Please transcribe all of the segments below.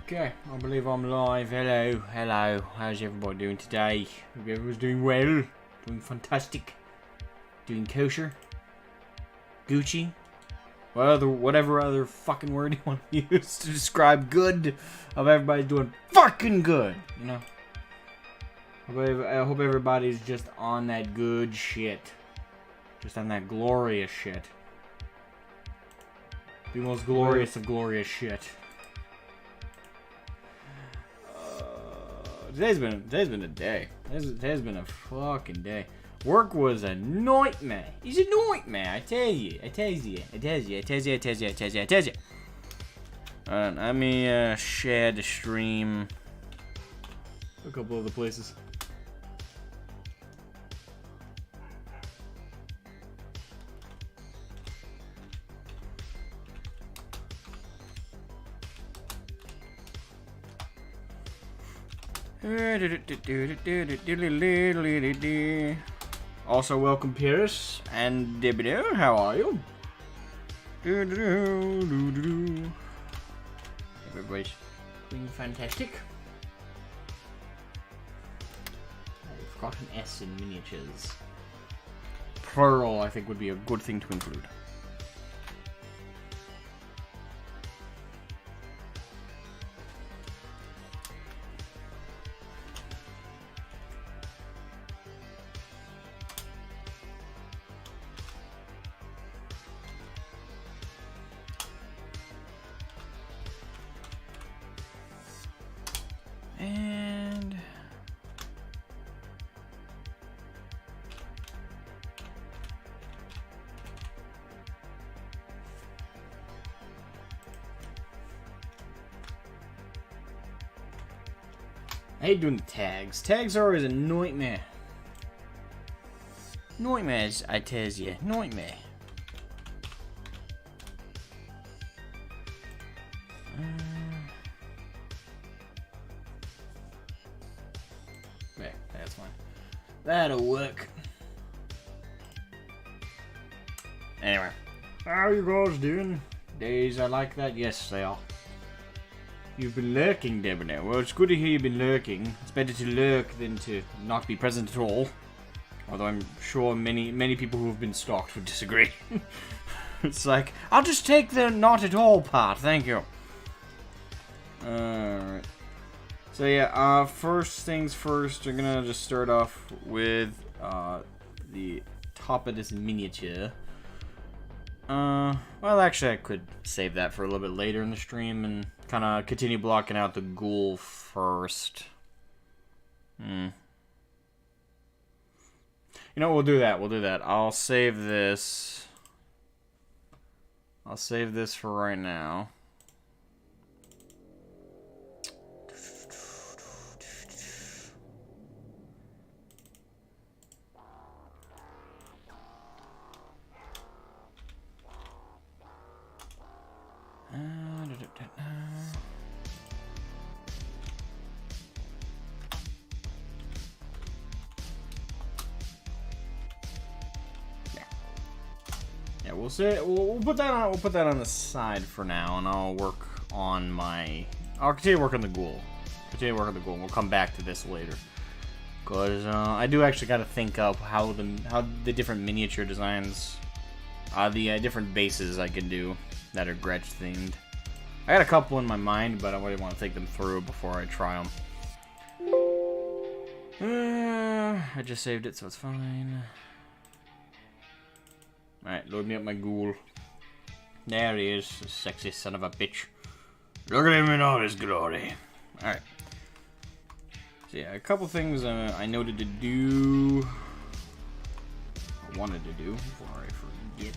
Okay, I believe I'm live. Hello, hello. How's everybody doing today? Hope everyone's doing well. Doing fantastic. Doing kosher. Gucci. Whatever other fucking word you want to use to describe good. Of everybody doing fucking good. You know? I hope everybody's just on that good shit. Just on that glorious shit. The most glorious of glorious shit. Today's been a day. Today's been a fucking day. Work was a nightmare. It's a nightmare, I tell you. Let me share the stream. A couple of the places. Also, welcome Pierce and Debido. How are you? Everybody's doing fantastic. I forgot an S in miniatures. Plural, I think, would be a good thing to include. And I hate doing the tags. Tags are always a nightmare. Nightmares, I tell you. Nightmare. That's fine. That'll work. Anyway. How are you guys doing? Days are like that? Yes, they are. You've been lurking, Debonair. Well, it's good to hear you've been lurking. It's better to lurk than to not be present at all. Although I'm sure many people who have been stalked would disagree. It's like, I'll just take the not at all part, thank you. Alright. So yeah, first things first, we're gonna just start off with the top of this miniature. Well, actually, I could save that for a little bit later in the stream and kind of continue blocking out the ghoul first. You know, we'll do that. I'll save this. I'll save this for right now. Yeah, we'll put that on. We'll put that on the side for now, and I'll work on my. I'll continue to work on the ghoul. We'll come back to this later, cause I do actually got to think up how the different miniature designs, the different bases I can do that are Gretsch themed. I got a couple in my mind, but I really want to think them through before I try them. I just saved it, so it's fine. Alright, load me up my ghoul. There he is, the sexy son of a bitch. Look at him in all his glory. Alright. So yeah, a couple things I noted to do. I wanted to do before I forget.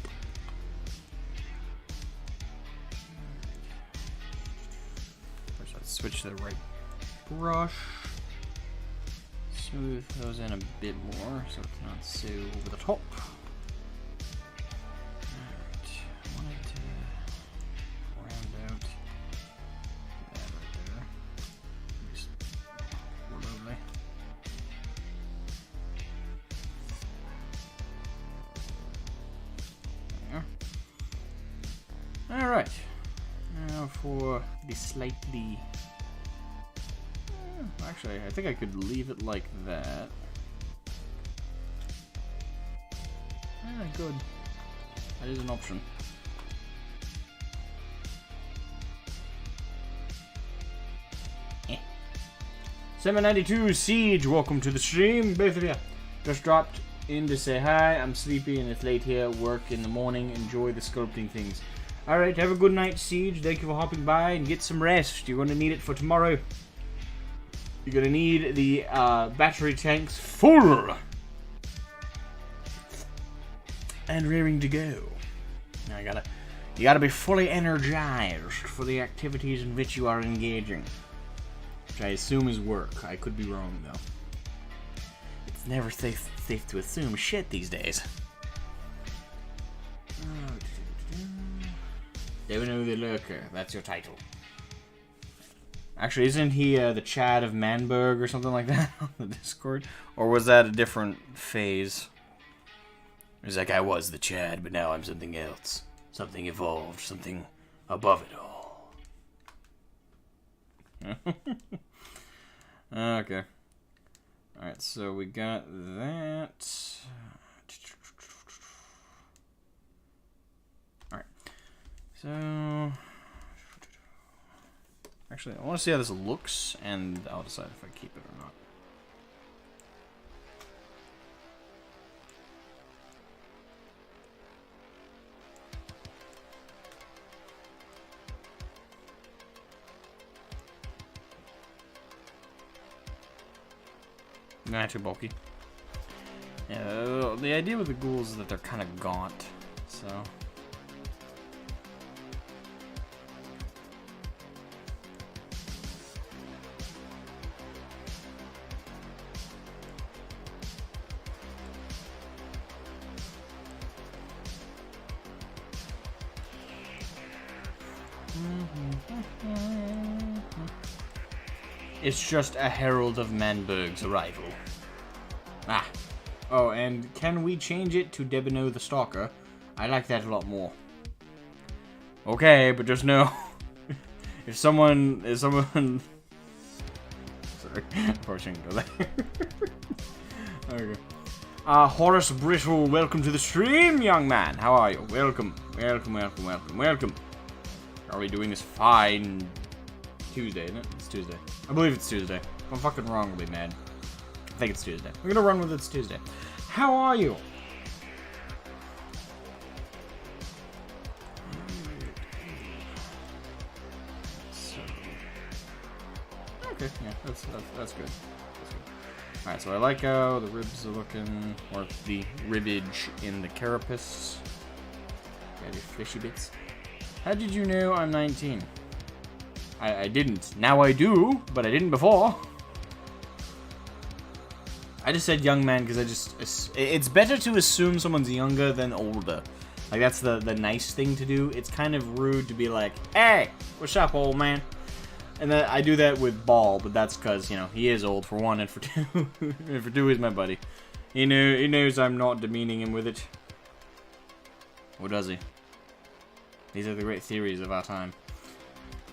First, let's switch to the right brush. Smooth those in a bit more so it's not so over the top. Alright. Now for the slightly... Actually, I think I could leave it like that. Yeah, good. That is an option. Eh. 792 Siege, welcome to the stream, both of you. Just dropped in to say hi. I'm sleepy and it's late here. Work in the morning. Enjoy the sculpting things. Alright, have a good night, Siege. Thank you for hopping by and get some rest. You're going to need it for tomorrow. You're going to need the battery tanks full and raring to go. Now you gotta be fully energized for the activities in which you are engaging. Which I assume is work. I could be wrong though. It's never safe to assume shit these days. Devino the Lurker, that's your title. Actually, isn't he the Chad of Manberg or something like that on the Discord? Or was that a different phase? It was like, I was the Chad, but now I'm something else. Something evolved, something above it all. Okay. Alright, so we got that. Alright. So... Actually, I want to see how this looks, and I'll decide if I keep it or not. Not too bulky. Yeah, the idea with the ghouls is that they're kind of gaunt, so... It's just a herald of Manberg's arrival. Ah. Oh, and can we change it to Debino the Stalker? I like that a lot more. Okay, but just know if someone sorry, unfortunately go there. Okay. Horace Brittle, welcome to the stream, young man. How are you? Welcome. Welcome. Are we doing this fine Tuesday, isn't it? It's Tuesday. I believe it's Tuesday. If I'm fucking wrong, I'll be mad. I think it's Tuesday. We're gonna run with it's Tuesday. How are you? Okay, yeah, that's good. That's good. Alright, so I like how the ribs are looking, or the ribbage in the carapace. Got your fishy bits. How did you know I'm 19? I didn't. Now I do, but I didn't before. I just said young man because it's better to assume someone's younger than older. Like, that's the nice thing to do. It's kind of rude to be like, hey, what's up, old man? And then I do that with Ball, but that's because, you know, he is old for one, and for two, and for two, he's my buddy. He knows I'm not demeaning him with it. Or does he? These are the great theories of our time.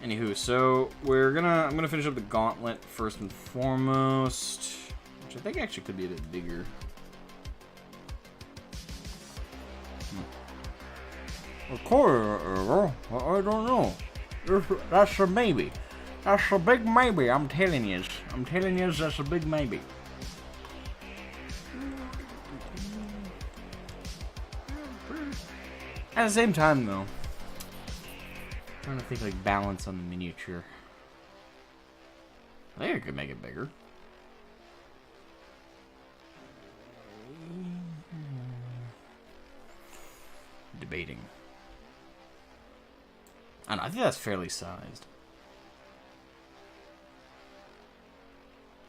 Anywho, so I'm gonna finish up the gauntlet first and foremost, which I think actually could be a bit bigger. Okay, I don't know. That's a maybe. That's a big maybe. I'm telling you. That's a big maybe. At the same time, though. Trying to think like balance on the miniature. I think I could make it bigger. Debating. I don't know, I think that's fairly sized.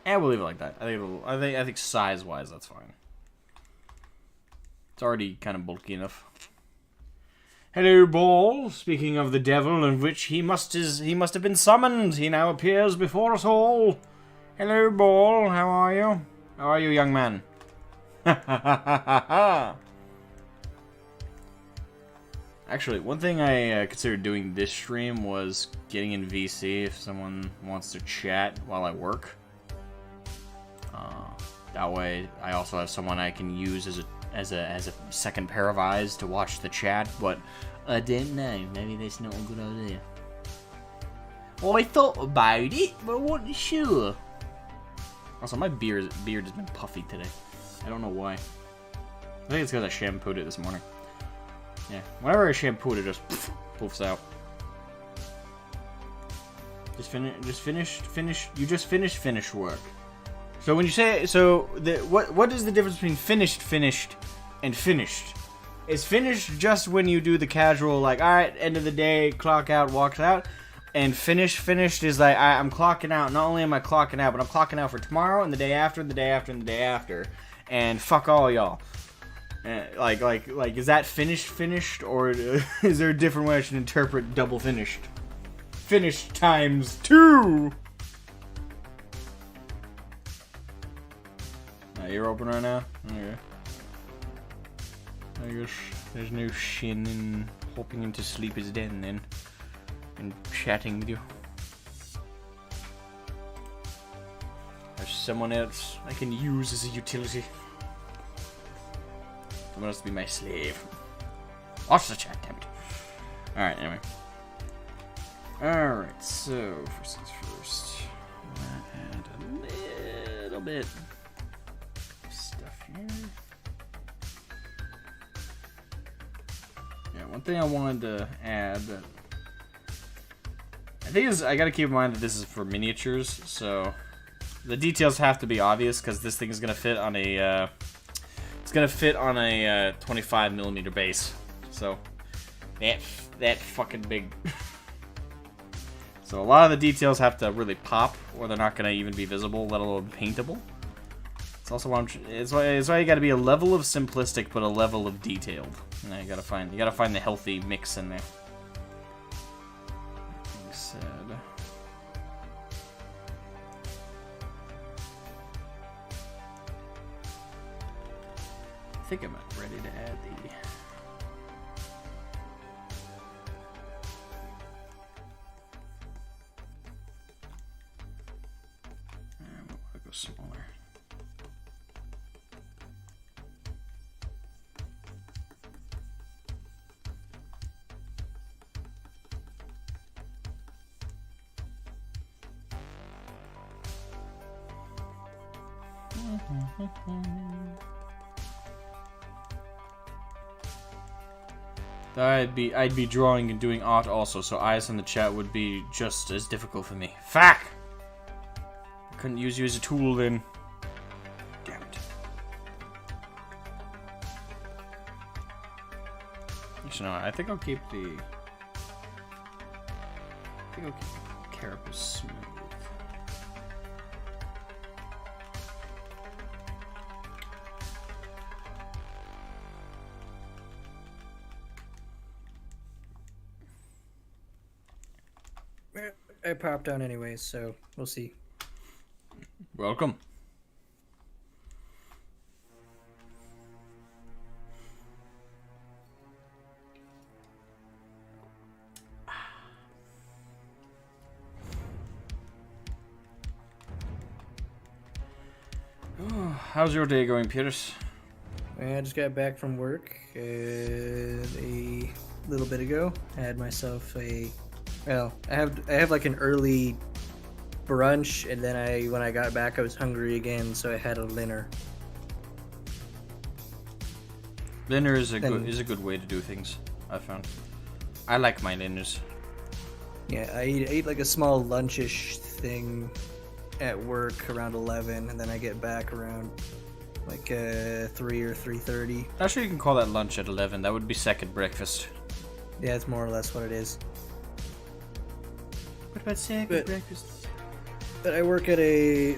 We'll leave it like that. I think size-wise that's fine. It's already kind of bulky enough. Hello, Ball. Speaking of the devil, in which he must have been summoned. He now appears before us all. Hello, Ball. How are you? How are you, young man? Actually, one thing I considered doing this stream was getting in VC if someone wants to chat while I work. That way, I also have someone I can use as a second pair of eyes to watch the chat. But I didn't know. Maybe that's not a good idea. Well, I thought about it, but I wasn't sure. Also, my beard has been puffy today. I don't know why. I think it's because I shampooed it this morning. Yeah, whenever I shampoo it, it just poofs out. You just finished work. So when you say what is the difference between finished, and finished? Is finished just when you do the casual, like, all right, end of the day, clock out, walks out, and finished is like, I'm clocking out. Not only am I clocking out, but I'm clocking out for tomorrow and the day after, and the day after, and the day after, and fuck all y'all. Like, is that finished, or is there a different way I should interpret double finished? Finished times 2! You're open right now? Okay. I guess there's no shin in hopping into sleeper's den then, and chatting with you. There's someone else I can use as a utility. Someone else to be my slave. Watch the chat, damn it. Alright, anyway. Alright, so, first things first. Add a little bit of stuff here. Yeah, one thing I wanted to add that I think is, I gotta keep in mind that this is for miniatures, so the details have to be obvious because this thing is gonna fit on a it's gonna fit on a 25mm base, so that fucking big. So a lot of the details have to really pop, or they're not gonna even be visible, let alone paintable. It's also why it's why you gotta be a level of simplistic, but a level of detailed. And you gotta find the healthy mix in there. Like I said. I think I'm ready to add the. I'm gonna go smaller. I'd be drawing and doing art also, so eyes in the chat would be just as difficult for me. Fuck! I couldn't use you as a tool then. Damn it. Actually, no, I think I'll keep the carapace smooth. I popped on anyways, so we'll see. Welcome. How's your day going, Pierce? I just got back from work a little bit ago. I had myself I have like an early brunch, and then when I got back I was hungry again, so I had a dinner. Dinner is a good way to do things, I found. I like my dinners. Yeah, I ate like a small lunchish thing at work around 11, and then I get back around like 3 or 3:30. Actually, you can call that lunch at 11. That would be second breakfast. Yeah, it's more or less what it is. What about second breakfast? But I work at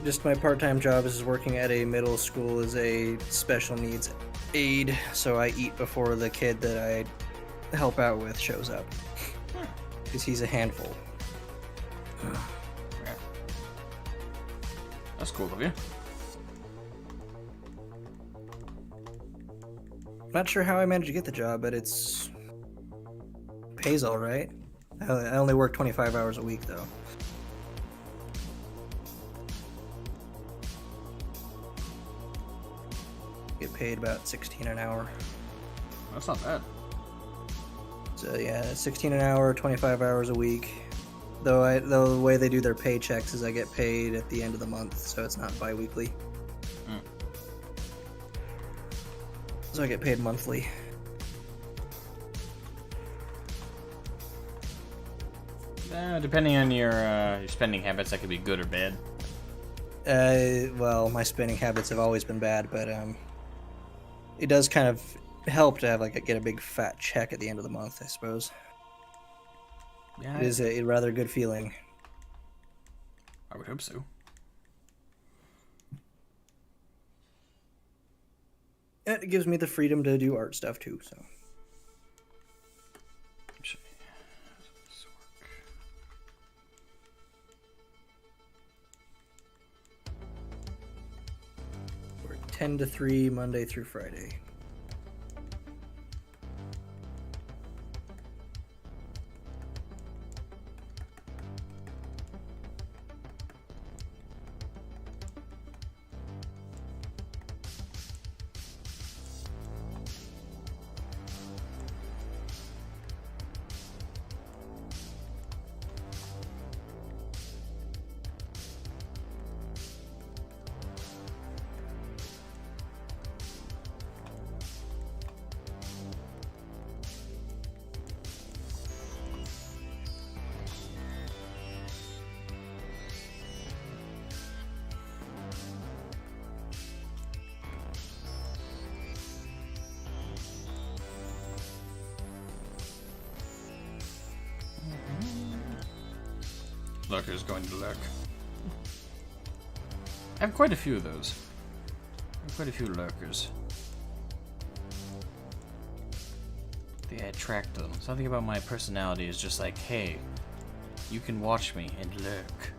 just my part-time job is working at a middle school as a special needs aide, so I eat before the kid that I help out with shows up. Because he's a handful. Yeah. That's cool of you. Not sure how I managed to get the job, but it's pays all right. I only work 25 hours a week though. Get paid about 16 an hour. That's not bad. So yeah, 16 an hour, 25 hours a week. Though the way they do their paychecks is I get paid at the end of the month, so it's not bi-weekly. So I get paid monthly. Depending on your spending habits, that could be good or bad. Well, my spending habits have always been bad, but it does kind of help to have get a big fat check at the end of the month, I suppose. Yeah, it is a rather good feeling. I would hope so. And it gives me the freedom to do art stuff too, so. We're 10 to 3 Monday through Friday. Lurker's going to lurk. I have quite a few of those. I have quite a few lurkers. They attract them. Something about my personality is just like, hey, you can watch me and lurk.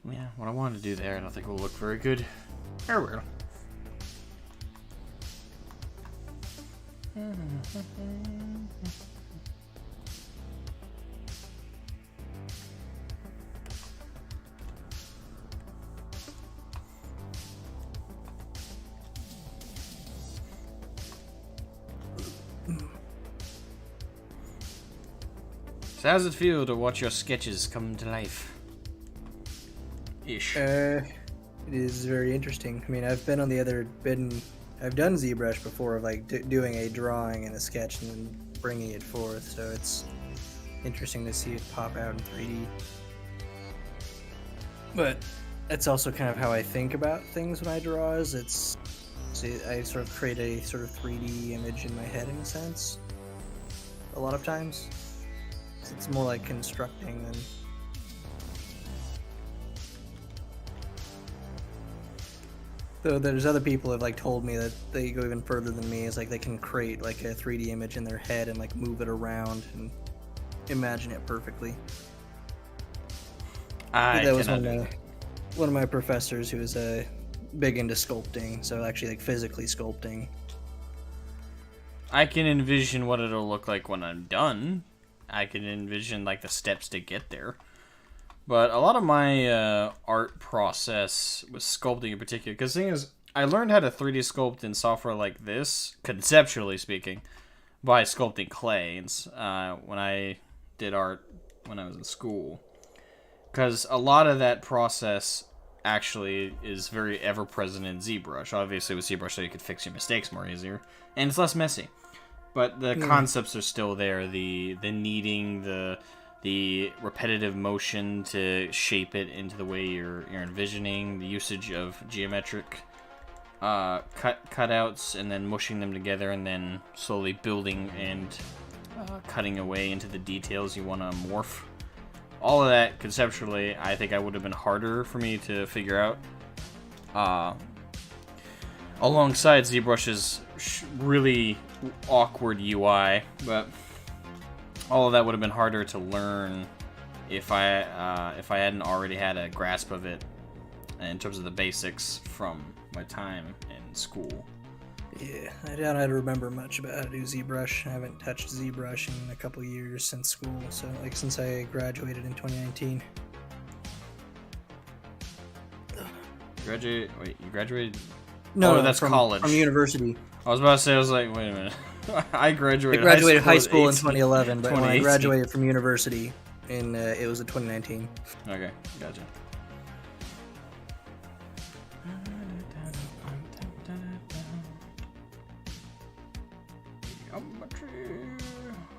Yeah, what I wanted to do there, I don't think will look very good. There we go. So how does it feel to watch your sketches come to life? Ish. It is very interesting. I mean, I've done ZBrush before, of doing a drawing and a sketch and then bringing it forth. So it's interesting to see it pop out in 3D. But that's also kind of how I think about things when I draw. I sort of create a sort of 3D image in my head in a sense. A lot of times, it's more like constructing than. Though there's other people who have told me that they go even further than me. It's they can create a 3D image in their head and move it around and imagine it perfectly. That was one of my professors who was big into sculpting, so actually physically sculpting. I can envision what it'll look like when I'm done. I can envision the steps to get there. But a lot of my art process was sculpting in particular. Because the thing is, I learned how to 3D sculpt in software like this, conceptually speaking, by sculpting clay when I did art when I was in school. Because a lot of that process actually is very ever-present in ZBrush. Obviously with ZBrush so you could fix your mistakes more easier. And it's less messy. But the concepts are still there. The kneading, the repetitive motion to shape it into the way you're envisioning, the usage of geometric cutouts and then mushing them together and then slowly building and cutting away into the details you want to morph. All of that, conceptually, I think I would have been harder for me to figure out. Alongside ZBrush's really awkward UI, but all of that would have been harder to learn if I hadn't already had a grasp of it in terms of the basics from my time in school. Yeah, I doubt I'd remember much about how to do ZBrush. I haven't touched ZBrush in a couple years since school, so like since I graduated in 2019. Wait, you graduated? No, oh, that's from college. From university. I was about to say, I was like, wait a minute. I graduated high school in 2011, but when I 2018. graduated from university, it was in 2019. Okay, gotcha.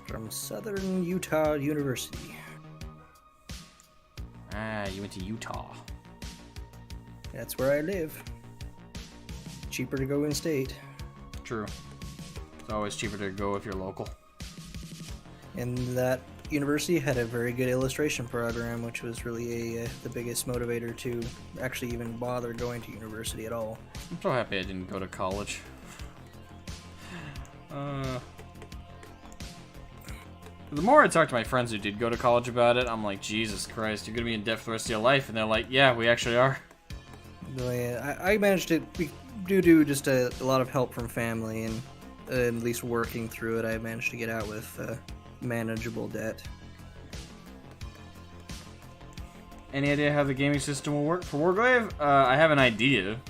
From Southern Utah University. Ah, you went to Utah. That's where I live. Cheaper to go in state. True. It's always cheaper to go if you're local. And that university had a very good illustration program, which was really the biggest motivator to actually even bother going to university at all. I'm so happy I didn't go to college. The more I talk to my friends who did go to college about it, I'm like, Jesus Christ, you're gonna be in debt for the rest of your life, and they're like, yeah, we actually are. I managed to do just a lot of help from family, and at least working through it, I managed to get out with manageable debt. Any idea how the gaming system will work for Warglaive? I have an idea,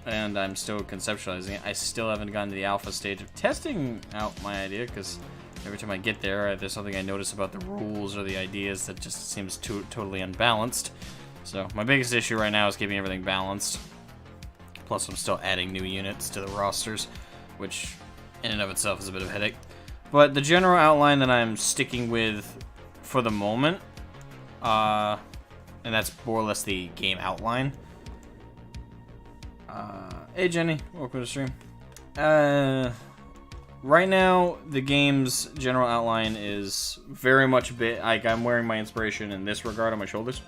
and I'm still conceptualizing it. I still haven't gotten to the alpha stage of testing out my idea, because every time I get there, there's something I notice about the rules or the ideas that just seems totally unbalanced. So my biggest issue right now is keeping everything balanced. Plus I'm still adding new units to the rosters, which in and of itself is a bit of a headache. But the general outline that I'm sticking with for the moment, and that's more or less the game outline. Hey Jenny, welcome to the stream. Right now, the game's general outline is very much like I'm wearing my inspiration in this regard on my shoulders.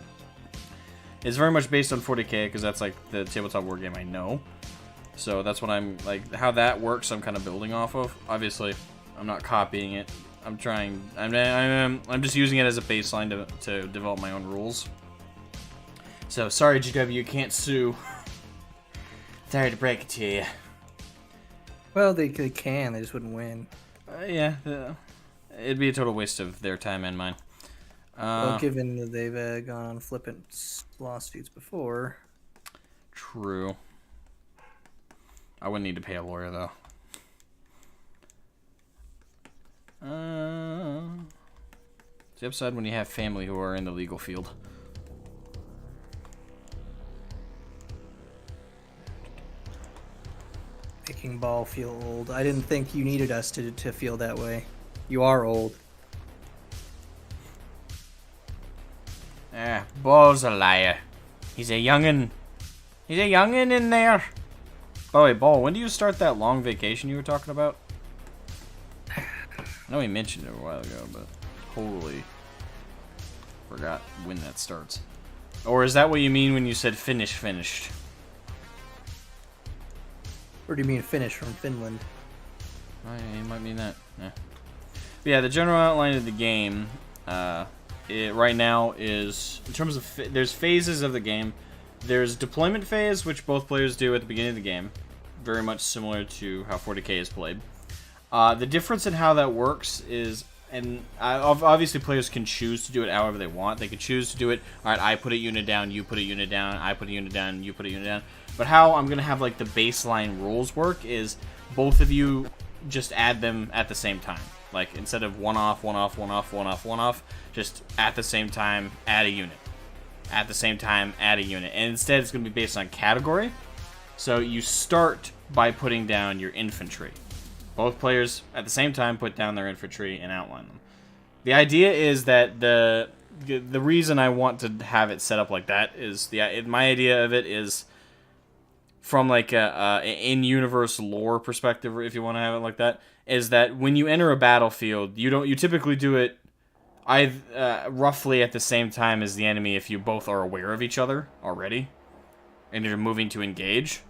It's very much based on 40k because that's like the tabletop war game I know. So that's what I'm like. How that works, I'm kind of building off of. Obviously, I'm not copying it. I'm trying. I'm just using it as a baseline to develop my own rules. So sorry, GW, you can't sue. Sorry to break it to you. Well, they can. They just wouldn't win. Yeah, it'd be a total waste of their time and mine. Well, given that they've gone on flippant lawsuits before. True. I wouldn't need to pay a lawyer, though. It's the upside when you have family who are in the legal field. Making Ball feel old. I didn't think you needed us to feel that way. You are old. Ball's a liar. He's a youngin'. He's a youngin' in there. By the way, Ball, when do you start that long vacation you were talking about? I know he mentioned it a while ago, but totally forgot when that starts. Or is that what you mean when you said finished? Or do you mean Finnish from Finland? Oh, yeah, you might mean that. Yeah. But yeah, the general outline of the game right now is, in terms of, there's phases of the game. There's deployment phase, which both players do at the beginning of the game. Very much similar to how 40k is played. The difference in how that works is, and obviously players can choose to do it however they want. They could choose to do it, alright, I put a unit down, you put a unit down, I put a unit down, you put a unit down. But how I'm going to have like the baseline rules work is both of you just add them at the same time. Like instead of one off, just at the same time add a unit. At the same time add a unit. And instead it's going to be based on category. So you start by putting down your infantry. Both players at the same time put down their infantry and outline them. The idea is that the reason I want to have it set up like that is my idea of it is from like a in-universe lore perspective, if you want to have it like that, is that when you enter a battlefield, you typically do it roughly at the same time as the enemy if you both are aware of each other already, and you're moving to engage.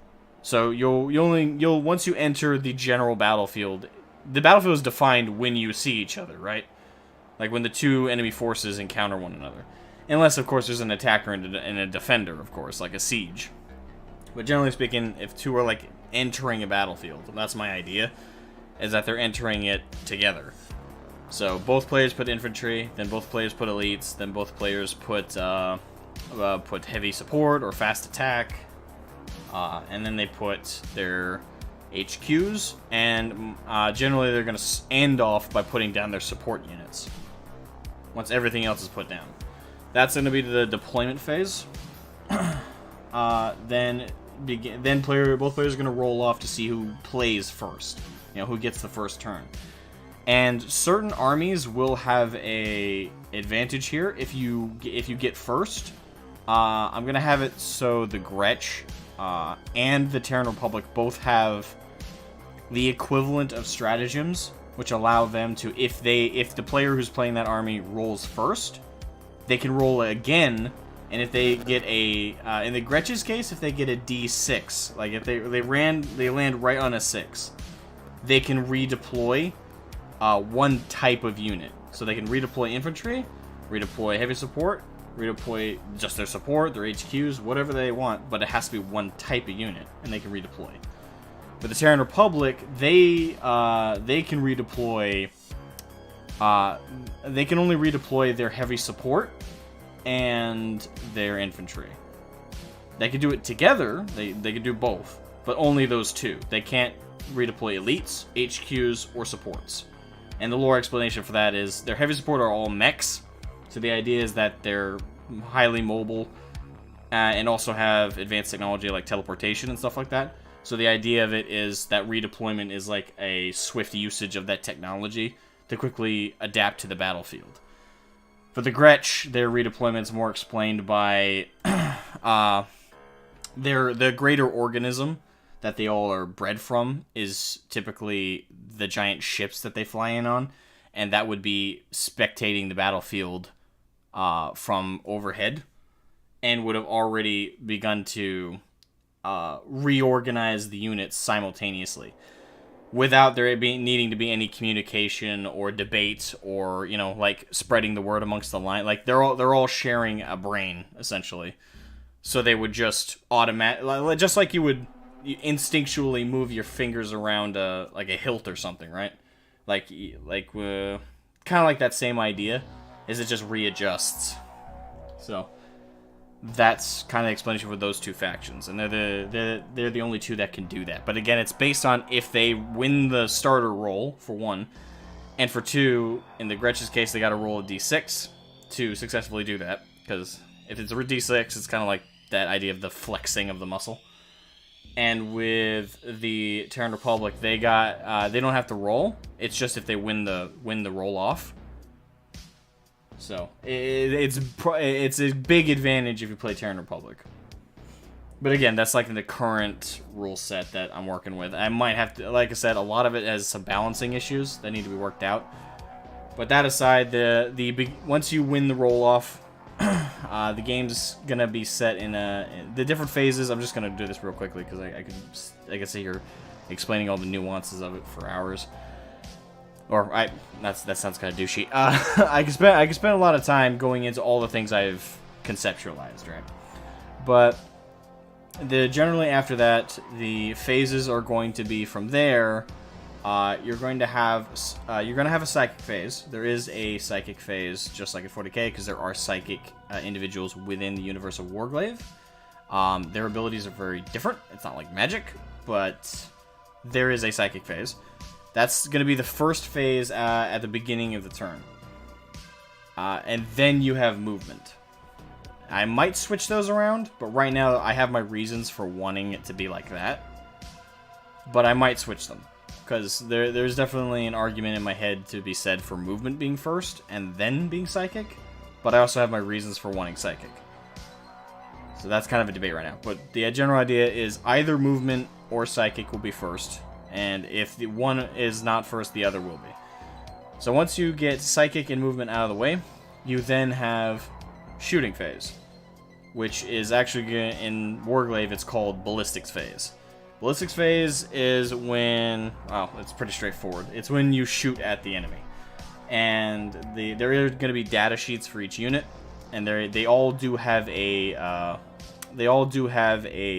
So you'll once you enter the general battlefield, the battlefield is defined when you see each other, right? Like when the two enemy forces encounter one another. Unless, of course, there's an attacker and a defender, of course, like a siege. But generally speaking, if two are, like, entering a battlefield, that's my idea, is that they're entering it together. So both players put infantry, then both players put elites, then both players put heavy support or fast attack, and then they put their HQs, and generally they're going to end off by putting down their support units once everything else is put down. That's going to be the deployment phase. Then both players are going to roll off to see who plays first. Who gets the first turn. And certain armies will have a advantage here if you get first. I'm going to have it so the Gretsch and the Terran Republic both have the equivalent of stratagems, which allow them to, if the player who's playing that army rolls first, they can roll again, and if they get in the Gretsch's case, if they get a D6, like if they land right on a 6, they can redeploy one type of unit. So they can redeploy infantry, redeploy heavy support, redeploy just their support, their HQs, whatever they want, but it has to be one type of unit, and they can redeploy. With the Terran Republic, they can redeploy. They can only redeploy their heavy support and their infantry. They can do it together. They can do both, but only those two. They can't redeploy elites, HQs, or supports. And the lore explanation for that is their heavy support are all mechs. So the idea is that they're highly mobile and also have advanced technology like teleportation and stuff like that. So the idea of it is that redeployment is like a swift usage of that technology to quickly adapt to the battlefield. For the Gretsch, their redeployment is more explained by the greater organism that they all are bred from is typically the giant ships that they fly in on, and that would be spectating the battlefield from overhead, and would have already begun to reorganize the units simultaneously without there needing to be any communication or debate or like spreading the word amongst the line. Like they're all sharing a brain essentially, so they would just just like you would instinctually move your fingers around like a hilt or something, right? Like kind of like that same idea, is it just readjusts. So that's kind of the explanation for those two factions, and they're the only two that can do that. But again, it's based on if they win the starter roll, for one, and for two, in the Gretsch's case, they got to roll a d6 to successfully do that. Because if it's a d6, it's kind of like that idea of the flexing of the muscle. And with the Terran Republic, they don't have to roll. It's just if they win the roll off. So it's a big advantage if you play Terran Republic. But again, that's like the current rule set that I'm working with. I might have to, like I said, a lot of it has some balancing issues that need to be worked out. But that aside, once you win the roll off, the game's gonna be set in the different phases. I'm just gonna do this real quickly because I can sit here explaining all the nuances of it for hours. That sounds kind of douchey. I can spend a lot of time going into all the things I've conceptualized, right? But generally after that, the phases are going to be from there. You're going to have a psychic phase. There is a psychic phase, just like in 40k, because there are psychic individuals within the universe of Warglaive. Their abilities are very different. It's not like magic, but there is a psychic phase. That's going to be the first phase at the beginning of the turn. And then you have movement. I might switch those around, but right now I have my reasons for wanting it to be like that. But I might switch them. Because there's definitely an argument in my head to be said for movement being first and then being psychic. But I also have my reasons for wanting psychic. So that's kind of a debate right now. But the general idea is either movement or psychic will be first. And if the one is not first, the other will be. So once you get psychic and movement out of the way, you then have shooting phase. Which is actually, in Warglaive, it's called ballistics phase. Ballistics phase is when, well, it's pretty straightforward. It's when you shoot at the enemy. And there are going to be data sheets for each unit. And they all do have a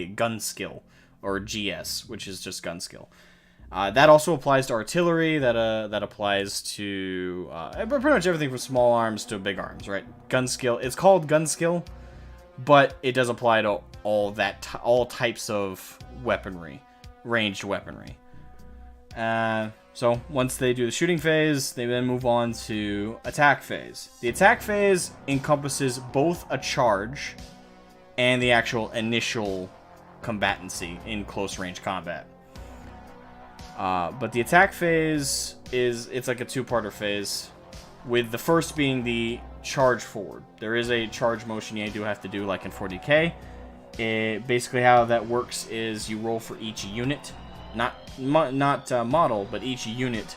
gun skill, or GS, which is just gun skill. That also applies to artillery. That applies to pretty much everything from small arms to big arms, right? Gun skill. It's called gun skill, but it does apply to all types of weaponry, ranged weaponry. So once they do the shooting phase, they then move on to attack phase. The attack phase encompasses both a charge and the actual initial combatancy in close range combat. But the attack phase it's like a two-parter phase, with the first being the charge forward. There is a charge motion you do have to do like in 40k. Basically how that works is you roll for each unit. Not model, but each unit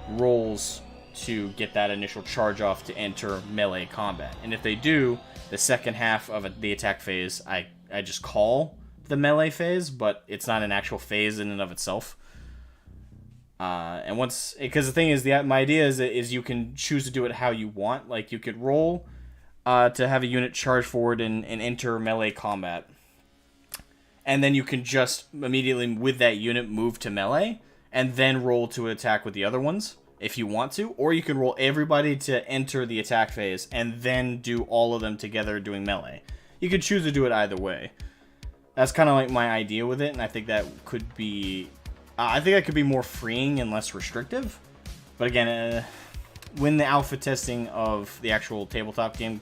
rolls to get that initial charge off to enter melee combat. And if they do, the second half of the attack phase, I just call the melee phase, but it's not an actual phase in and of itself. And once, because the thing is, my idea is you can choose to do it how you want. Like you could roll to have a unit charge forward and enter melee combat. And then you can just immediately, with that unit, move to melee, and then roll to attack with the other ones, if you want to. Or you can roll everybody to enter the attack phase, and then do all of them together doing melee. You could choose to do it either way. That's kind of like my idea with it, and I think that could be... I think that could be more freeing and less restrictive. But again, when the alpha testing of the actual tabletop game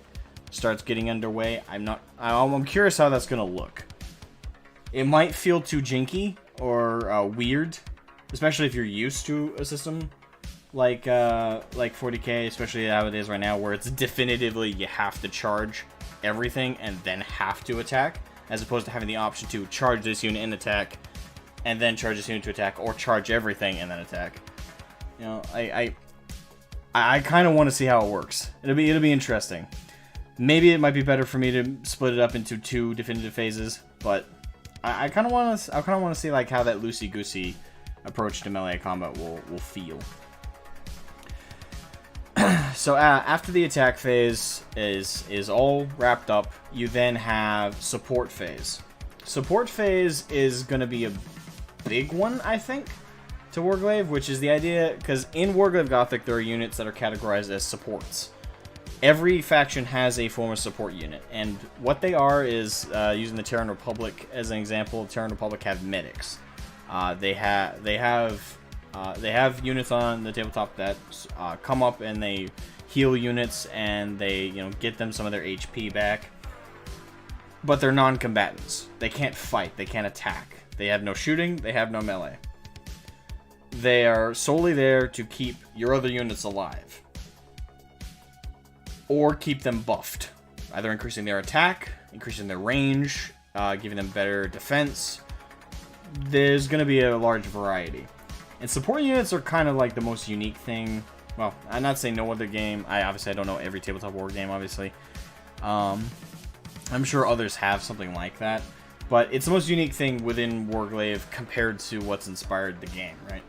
starts getting underway, I'm curious how that's going to look. It might feel too janky or weird, especially if you're used to a system like 40k, especially how it is right now, where it's definitively you have to charge everything and then have to attack, as opposed to having the option to charge this unit and attack, and then charge this unit to attack, or charge everything and then attack. You know, I kind of want to see how it works. It'll be interesting. Maybe it might be better for me to split it up into two definitive phases, but I kind of want to see like how that loosey-goosey approach to melee combat will feel. So after the attack phase is all wrapped up, you then have support phase. Support phase is going to be a big one, I think, to Warglaive, which is the idea, because in Warglaive Gothic there are units that are categorized as supports. Every faction has a form of support unit, and what they are is, using the Terran Republic as an example, Terran Republic have medics. They have units on the tabletop that come up and they heal units, and they get them some of their HP back. But they're non-combatants. They can't fight. They can't attack. They have no shooting. They have no melee. They are solely there to keep your other units alive, or keep them buffed, either increasing their attack, increasing their range, giving them better defense. There's going to be a large variety. And support units are kind of like the most unique thing. Well, I'm not saying no other game. I don't know every tabletop war game, obviously. I'm sure others have something like that. But it's the most unique thing within Warglaive compared to what's inspired the game, right?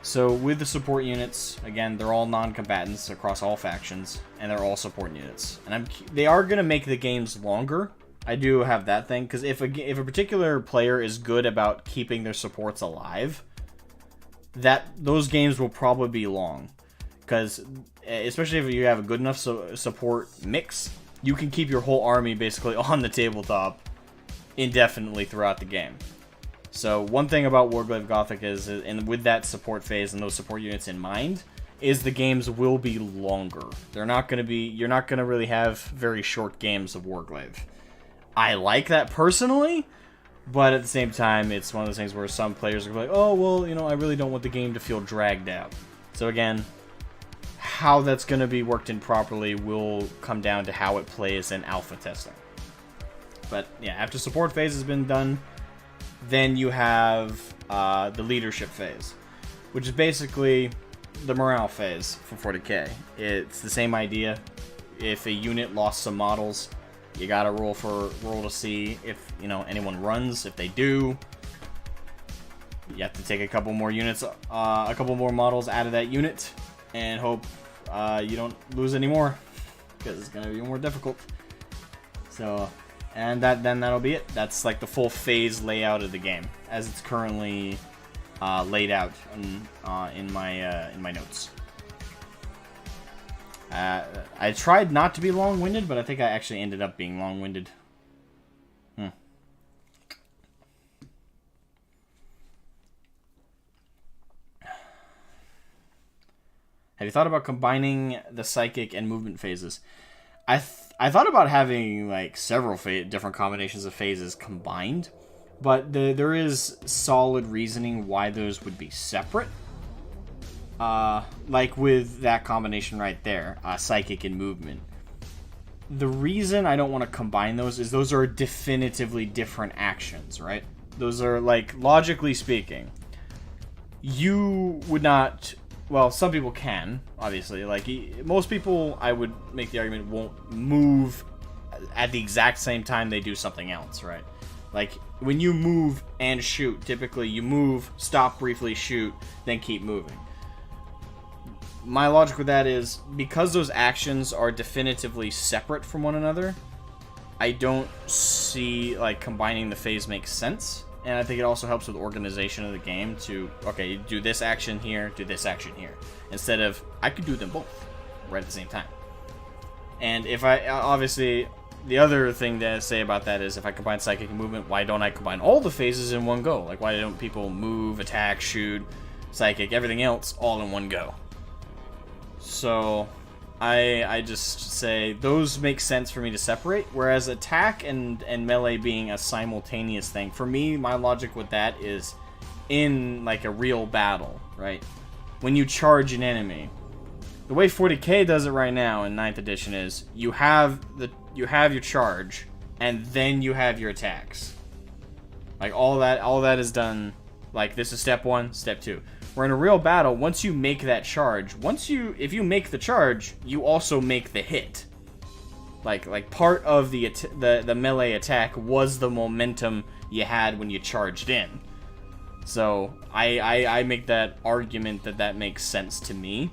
So with the support units, again, they're all non-combatants across all factions, and they're all support units. And they are going to make the games longer. I do have that thing, because if a particular player is good about keeping their supports alive, those games will probably be long. Because, especially if you have a good enough support mix, you can keep your whole army basically on the tabletop indefinitely throughout the game. So one thing about Warglaive Gothic is, and with that support phase and those support units in mind, is the games will be longer. You're not going to really have very short games of Warglaive. I like that personally, but at the same time, it's one of those things where some players are like, oh, well, I really don't want the game to feel dragged out. So again, how that's going to be worked in properly will come down to how it plays in alpha testing. But yeah, after support phase has been done, then you have the leadership phase, which is basically the morale phase for 40k. It's the same idea. If a unit lost some models, you gotta roll to see if anyone runs. If they do, you have to take a couple more units, a couple more models out of that unit, and hope you don't lose any more, because it's gonna be more difficult. So, and that'll be it. That's like the full phase layout of the game as it's currently laid out in my notes. I tried not to be long-winded, but I think I actually ended up being long-winded. Have you thought about combining the psychic and movement phases? I thought about having like several different combinations of phases combined, but there is solid reasoning why those would be separate. Like with that combination right there, psychic and movement. The reason I don't want to combine those is those are definitively different actions, right? Those are, like, logically speaking, you would not... Well, some people can, obviously. Like, most people, I would make the argument, won't move at the exact same time they do something else, right? Like, when you move and shoot, typically you move, stop briefly, shoot, then keep moving. My logic with that is, because those actions are definitively separate from one another, I don't see, like, combining the phase makes sense. And I think it also helps with organization of the game to, okay, you do this action here, do this action here. Instead of, I could do them both right at the same time. And if I, obviously, the other thing to say about that is if I combine psychic and movement, why don't I combine all the phases in one go? Like, why don't people move, attack, shoot, psychic, everything else all in one go? So, I just say those make sense for me to separate, whereas attack and melee being a simultaneous thing, for me, my logic with that is in, like, a real battle, right? When you charge an enemy, the way 40k does it right now in 9th edition is you have your charge, and then you have your attacks. Like, all that is done, like, this is step 1, step 2. Where in a real battle, once you make that charge, if you make the charge, you also make the hit. Like part of the melee attack was the momentum you had when you charged in. So I make that argument that makes sense to me,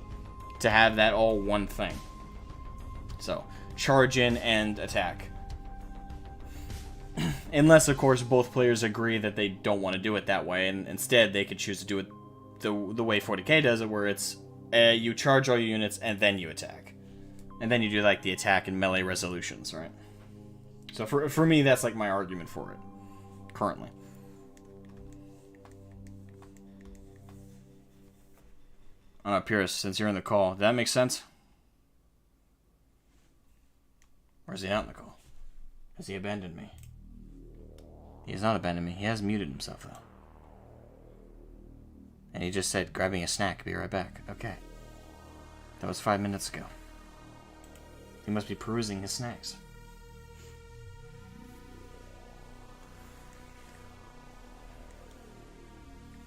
to have that all one thing. So charge in and attack. Unless, of course, both players agree that they don't want to do it that way, and instead they could choose to do it the way 40k does it, where it's you charge all your units and then you attack, and then you do like the attack and melee resolutions, right? So for me, that's like my argument for it currently. Pierce, since you're in the call, did that make sense? Or is he not in the call? Has he abandoned me? He has not abandoned me. He has muted himself though. And he just said, grabbing a snack, be right back. Okay. That was 5 minutes ago. He must be perusing his snacks.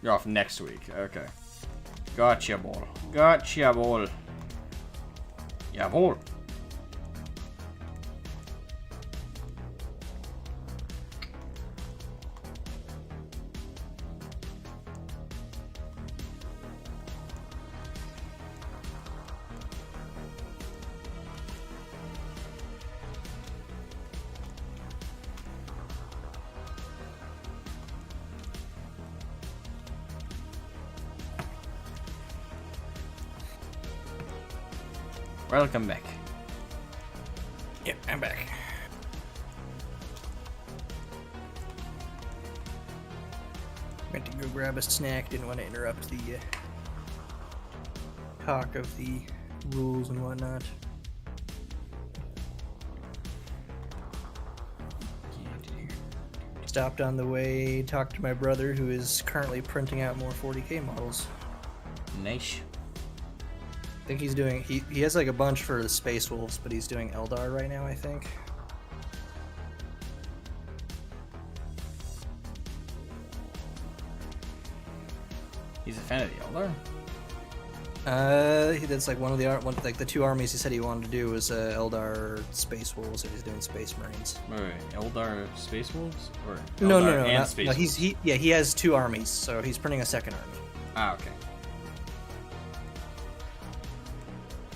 You're off next week. Okay. Gotcha, ball. Gotcha, ball. Yeah, ball. Welcome back. Yep, I'm back. Went to go grab a snack, didn't want to interrupt the talk of the rules and whatnot. Stopped on the way, talked to my brother who is currently printing out more 40k models. Nice. I think he's doing, he has like a bunch for the Space Wolves, but he's doing Eldar right now, I think. He's a fan of the Eldar? That's like one of the like the two armies he said he wanted to do was Eldar Space Wolves, and he's doing Space Marines. Wait, Eldar Space Wolves? Or No, Eldar and not, Space no. Wolves? He has two armies, so he's printing a second army. Ah, okay.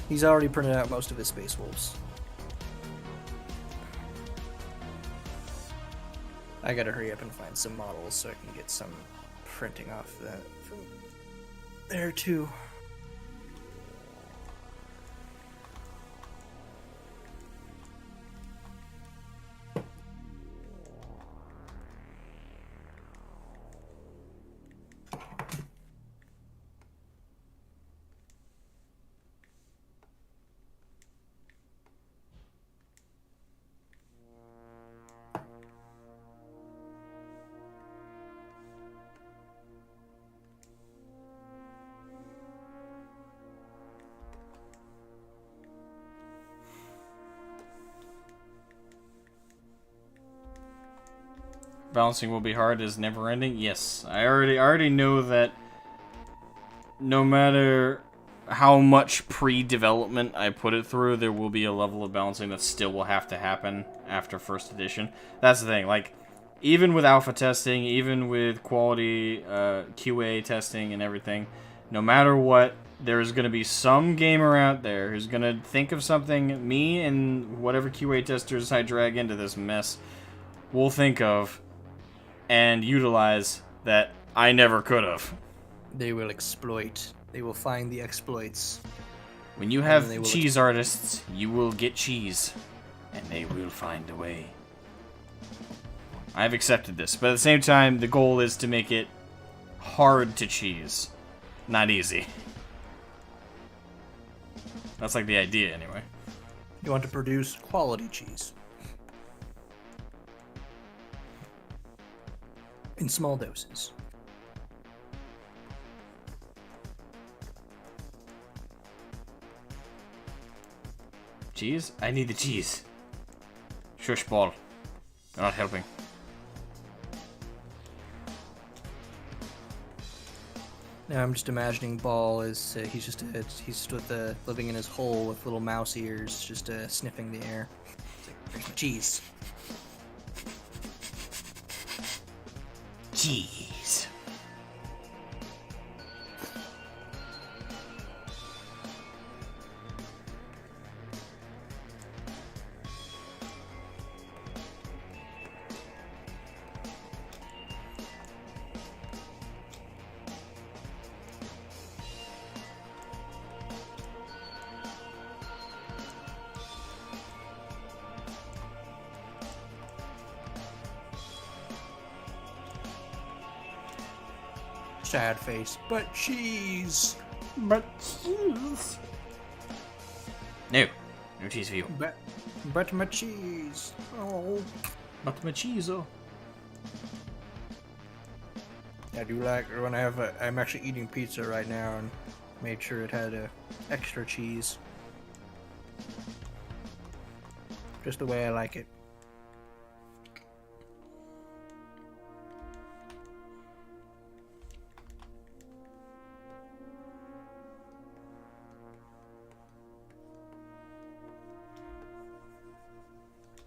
He's already printed out most of his Space Wolves. I gotta hurry up and find some models so I can get some printing off that from there too. Balancing will be hard is never ending. Yes, I already know that no matter how much pre-development I put it through, there will be a level of balancing that still will have to happen after first edition. That's the thing, like, even with alpha testing, even with quality QA testing and everything, no matter what, there's going to be some gamer out there who's going to think of something me and whatever QA testers I drag into this mess will think of and utilize that I never could have. They will exploit. They will find the exploits. When you have cheese artists, you will get cheese, and they will find a way. I've accepted this, but at the same time, the goal is to make it hard to cheese, not easy. That's like the idea, anyway. You want to produce quality cheese. In small doses. Cheese? I need the cheese. Shush, Ball. You're not helping. Now I'm just imagining Ball as he's just with living in his hole with little mouse ears, just sniffing the air. It's like, where's my cheese? Cheese. Sad face, but cheese. But cheese. No. No cheese for you. But my cheese. Oh. But my cheese, oh. I do like when I have I'm actually eating pizza right now and made sure it had extra cheese. Just the way I like it.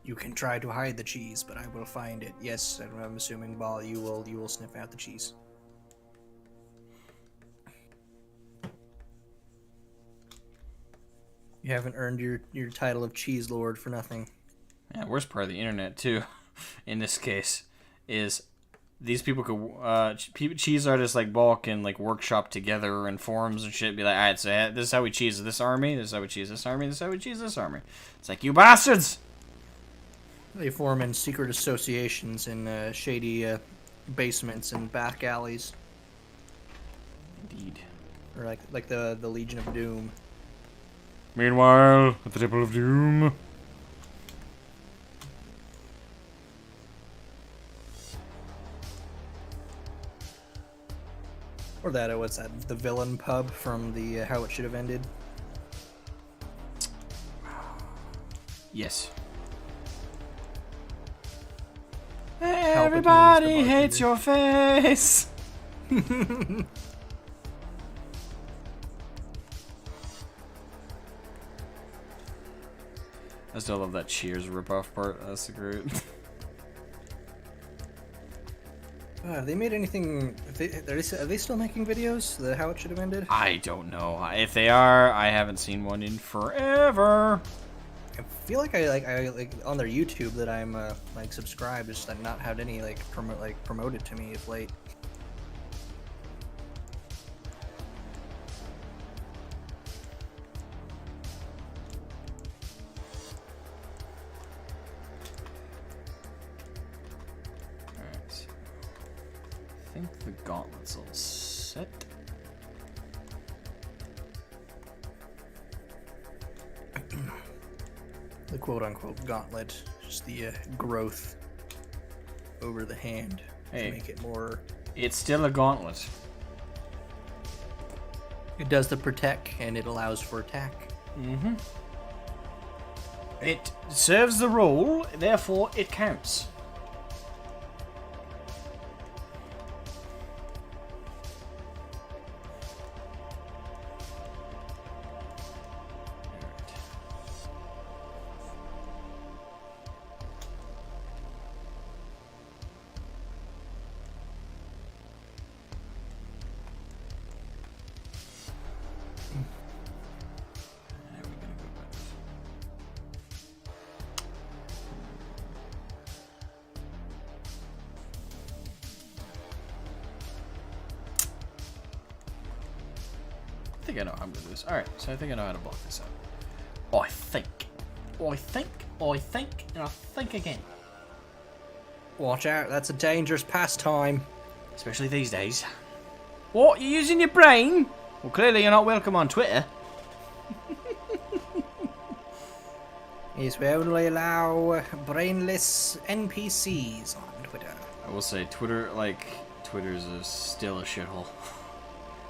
You can try to hide the cheese, but I will find it. Yes, I'm assuming, Ball, you will sniff out the cheese. You haven't earned your title of Cheese Lord for nothing. Yeah, worst part of the internet too, in this case, is these people could cheese artists like Ball can like workshop together in forums and shit. Be like, alright, so this is how we cheese this army. This is how we cheese this army. This is how we cheese this army. It's like, you bastards. They form in secret associations in shady basements and back alleys. Indeed. Or like the Legion of Doom. Meanwhile, at the Temple of Doom. Or that, what's that? The villain pub from the How It Should Have Ended. Yes. Everybody hates your face. I still love that Cheers ripoff part. That's great. Have they made anything? Are they still making videos? How it should have ended? I don't know. If they are, I haven't seen one in forever. I feel like I on their YouTube that I'm like subscribed, just like not had any promoted to me of late. Alright. I think the gauntlet's all set. The quote-unquote gauntlet, just the growth over the hand to make it more. It's still a gauntlet. It does the protect, and it allows for attack. Mm-hmm. It serves the role, therefore it counts. I think I know how I'm gonna do this. Alright, so I think I know how to block this out. I think, and I think again. Watch out, that's a dangerous pastime. Especially these days. What? You're using your brain? Well, clearly you're not welcome on Twitter. Yes, we only allow brainless NPCs on Twitter. I will say, Twitter's still a shithole.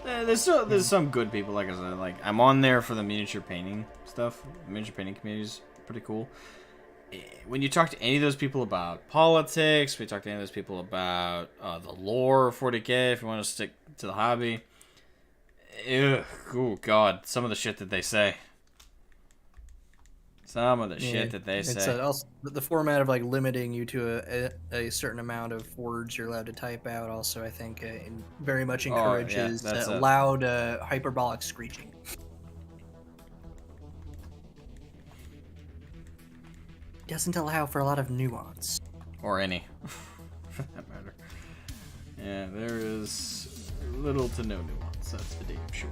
There's some good people, like I said. Like, I'm on there for the miniature painting stuff. The miniature painting community is pretty cool. When you talk to any of those people about politics, we talk to any of those people about the lore of 40k, if you want to stick to the hobby. Ugh, oh god, some of the shit that they say. Some of the shit that they say. It's also the format of like limiting you to a certain amount of words you're allowed to type out. Also, I think very much encourages loud hyperbolic screeching. Doesn't allow for a lot of nuance. Or any, for that matter. Yeah, there is little to no nuance. That's for damn sure.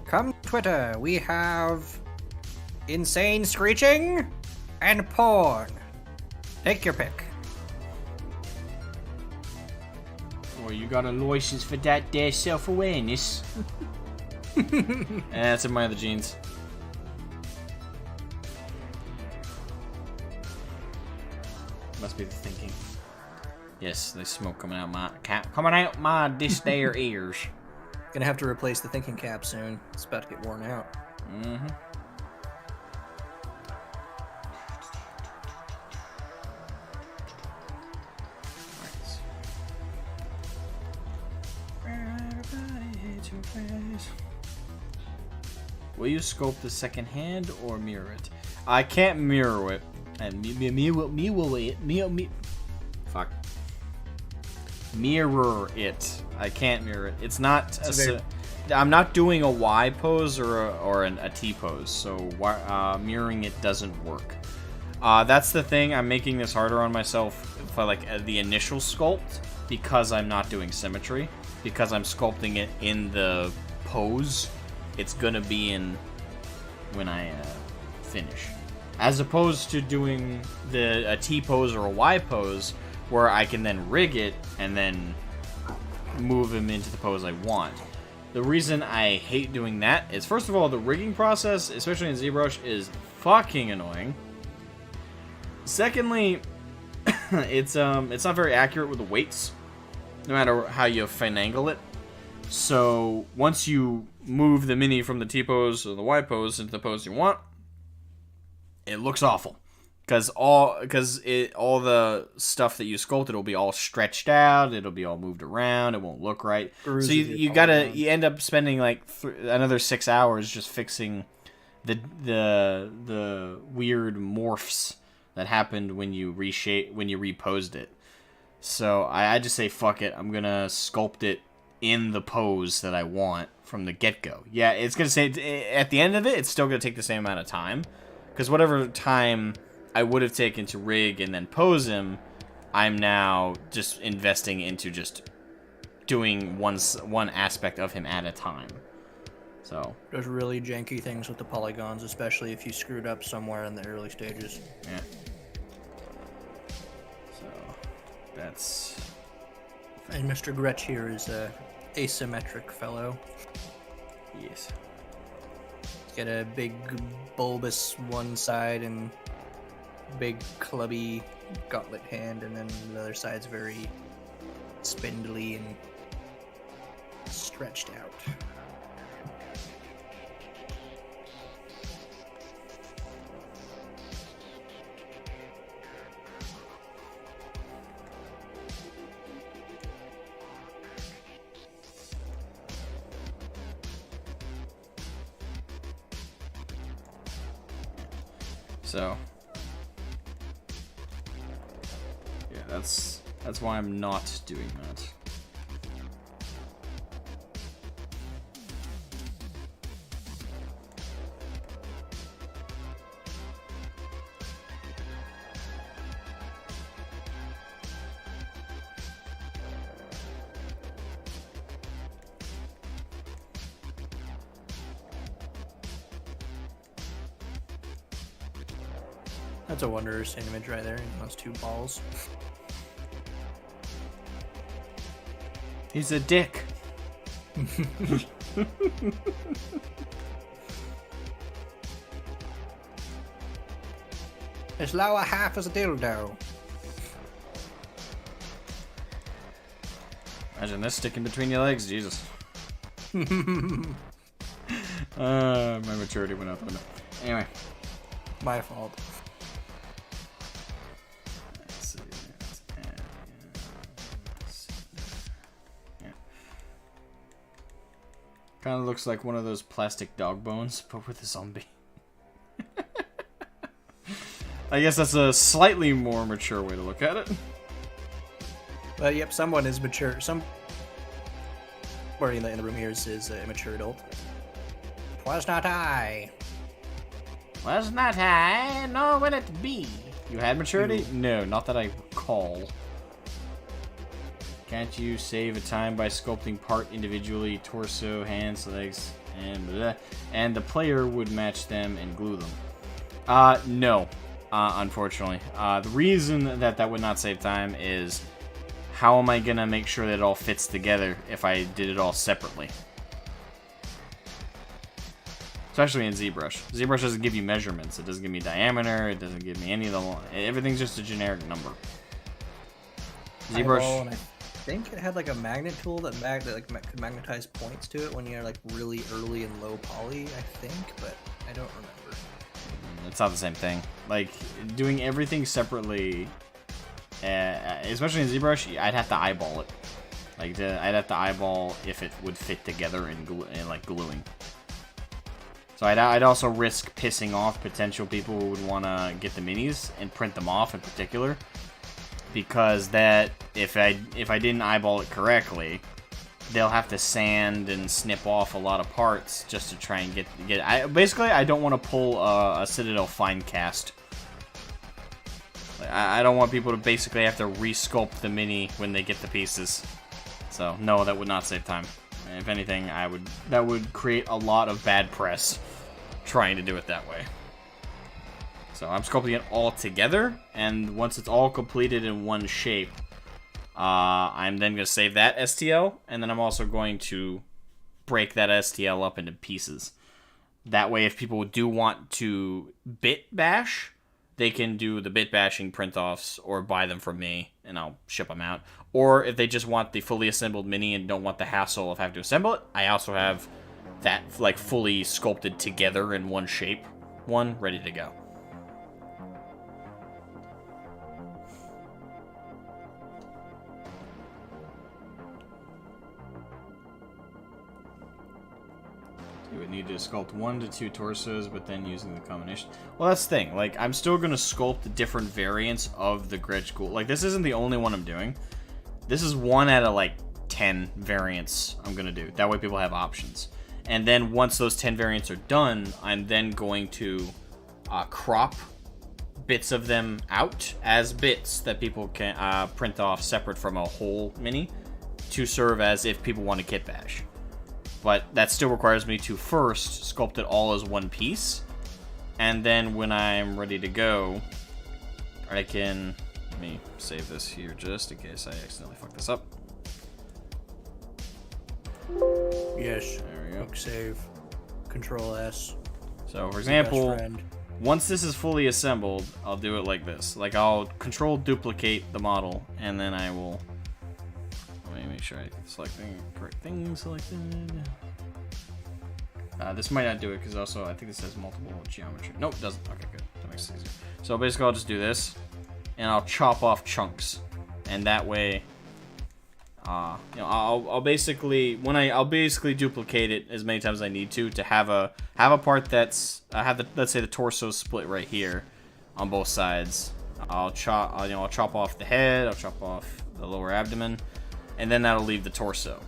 Come Twitter, we have insane screeching and porn. Take your pick. Well, you got a license for that there self-awareness. That's in my other jeans. Must be the thinking. Yes, there's smoke coming out my this there ears. Gonna have to replace the thinking cap soon. It's about to get worn out. Mm-hmm. Will you sculpt the second hand or mirror it? I can't mirror it. And fuck. Mirror it. I can't mirror it. It's not. I'm not doing a Y pose or a T pose, so mirroring it doesn't work. That's the thing. I'm making this harder on myself for like the initial sculpt because I'm not doing symmetry. Because I'm sculpting it in the pose, it's gonna be in when I finish, as opposed to doing a T pose or a Y pose where I can then rig it and then move him into the pose I want. The reason I hate doing that is, first of all, the rigging process, especially in ZBrush, is fucking annoying. Secondly, it's not very accurate with the weights, no matter how you finagle it. So once you move the mini from the T pose or the Y pose into the pose you want, it looks awful. Because all the stuff that you sculpted will be all stretched out. It'll be all moved around. It won't look right. So you end up spending like another 6 hours just fixing the weird morphs that happened when you reposed it. So I just say fuck it. I'm gonna sculpt it in the pose that I want from the get-go. Yeah, it's gonna say at the end of it, it's still gonna take the same amount of time, because whatever time I would have taken to rig and then pose him, I'm now just investing into just doing one aspect of him at a time. So there's really janky things with the polygons, especially if you screwed up somewhere in the early stages. Yeah. So that's. And Mr. Gretsch here is a asymmetric fellow. Yes. He's got a big bulbous one side and big clubby gauntlet hand, and then the other side's very spindly and stretched out. So, yeah, that's why I'm not doing that. That's a wondrous image right there. Those two balls. He's a dick. His lower half is a dildo. Imagine this sticking between your legs, Jesus. My maturity went out the window. Anyway. My fault. Kind of looks like one of those plastic dog bones, but with a zombie. I guess that's a slightly more mature way to look at it. Well, yep, someone is mature. Somebody in the room here is a mature adult. 'Twas not I. Was not I, nor will it be. You had maturity? No, not that I recall. Can't you save a time by sculpting part individually, torso, hands, legs, and blah, and the player would match them and glue them? No, unfortunately. The reason that would not save time is how am I gonna make sure that it all fits together if I did it all separately? Especially in ZBrush. ZBrush doesn't give you measurements. It doesn't give me diameter. It doesn't give me any of the... Everything's just a generic number. ZBrush... I think it had like a magnet tool that could magnetize points to it when you're like really early and low poly, I think, but I don't remember. It's not the same thing. Like, doing everything separately, especially in ZBrush, I'd have to eyeball it. Like, I'd have to eyeball if it would fit together in like gluing. So I'd also risk pissing off potential people who would want to get the minis and print them off in particular. Because that, if I didn't eyeball it correctly, they'll have to sand and snip off a lot of parts just to try and get. Basically, I don't want to pull a Citadel fine cast. I don't want people to basically have to resculpt the mini when they get the pieces. So no, that would not save time. If anything, that would create a lot of bad press trying to do it that way. So I'm sculpting it all together, and once it's all completed in one shape, I'm then going to save that STL, and then I'm also going to break that STL up into pieces. That way, if people do want to bit bash, they can do the bit bashing print-offs or buy them from me, and I'll ship them out. Or if they just want the fully assembled mini and don't want the hassle of having to assemble it, I also have that like fully sculpted together in one shape, one ready to go. need to sculpt 1 to 2 torsos, but then using the combination. Well, that's the thing. Like, I'm still gonna sculpt different variants of the Gretsch Ghoul. Like, this isn't the only one I'm doing. This is 1 out of like 10 variants I'm gonna do. That way people have options. And then once those 10 variants are done, I'm then going to crop bits of them out as bits that people can print off separate from a whole mini to serve as if people want to kit bash. But that still requires me to first sculpt it all as one piece, and then when I'm ready to go, I can, let me save this here just in case I accidentally fuck this up. Yes. There we go. Quick save. Control S. So, for example, once this is fully assembled, I'll do it like this. Like, I'll control duplicate the model, and then I will... Let me make sure I select the correct thing selected. This might not do it, because also, I think this has multiple geometry. Nope, it doesn't. Okay, good. That makes it easier. So, basically, I'll just do this, and I'll chop off chunks. And that way... you know, I'll basically I'll basically duplicate it as many times as I need to have a part that's let's say the torso split right here on both sides. I'll chop off the head, I'll chop off the lower abdomen, and then that'll leave the torso.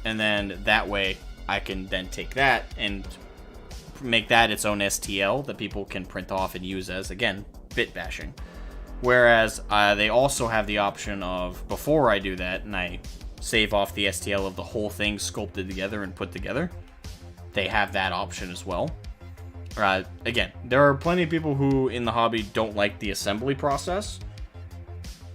And then that way I can then take that and make that its own STL that people can print off and use as, again, bit bashing. Whereas they also have the option of, before I do that, and I save off the STL of the whole thing sculpted together and put together, they have that option as well. Again, there are plenty of people who in the hobby don't like the assembly process,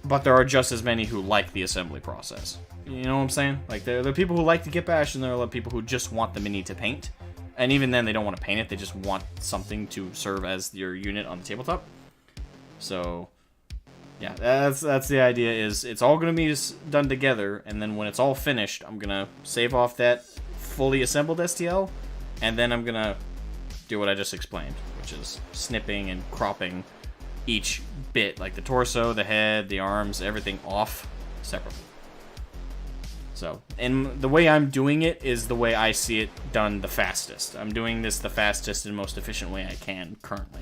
but there are just as many who like the assembly process. You know what I'm saying? Like, there are people who like to get bashed, and there are people who just want the mini to paint. And even then, they don't want to paint it, they just want something to serve as your unit on the tabletop. So... yeah, that's the idea, is it's all going to be done together, and then when it's all finished, I'm going to save off that fully assembled STL, and then I'm going to do what I just explained, which is snipping and cropping each bit, like the torso, the head, the arms, everything off separately. So, and the way I'm doing it is the way I see it done the fastest. I'm doing this the fastest and most efficient way I can currently.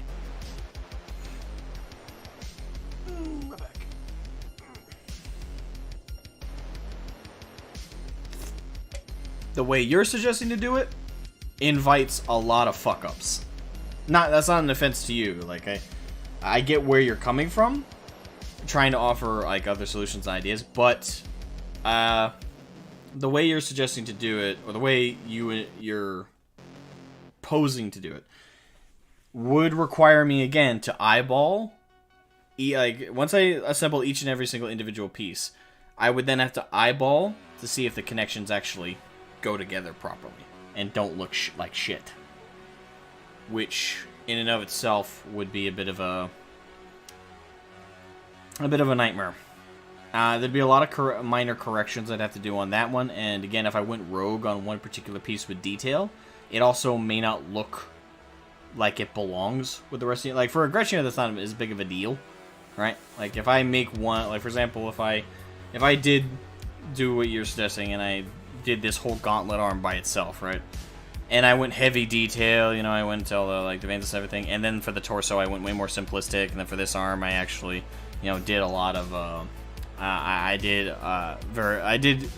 The way you're suggesting to do it invites a lot of fuck-ups. That's not an offense to you. Like, I get where you're coming from, trying to offer like other solutions and ideas, but the way you're suggesting to do it, or the way you're posing to do it, would require me again to eyeball. Like, once I assemble each and every single individual piece, I would then have to eyeball to see if the connections actually go together properly and don't look like shit, which in and of itself would be a bit of a nightmare. There'd be a lot of minor corrections I'd have to do on that one, and again, if I went rogue on one particular piece with detail, it also may not look like it belongs with the rest of it. Like, for a Gretsch, that's not as big of a deal, right? Like, if I make one, like, for example, if I did do what you're suggesting and I did this whole gauntlet arm by itself, right? And I went heavy detail, you know, I went until the veins and everything, and then for the torso I went way more simplistic, and then for this arm I actually, you know, did a lot of, I did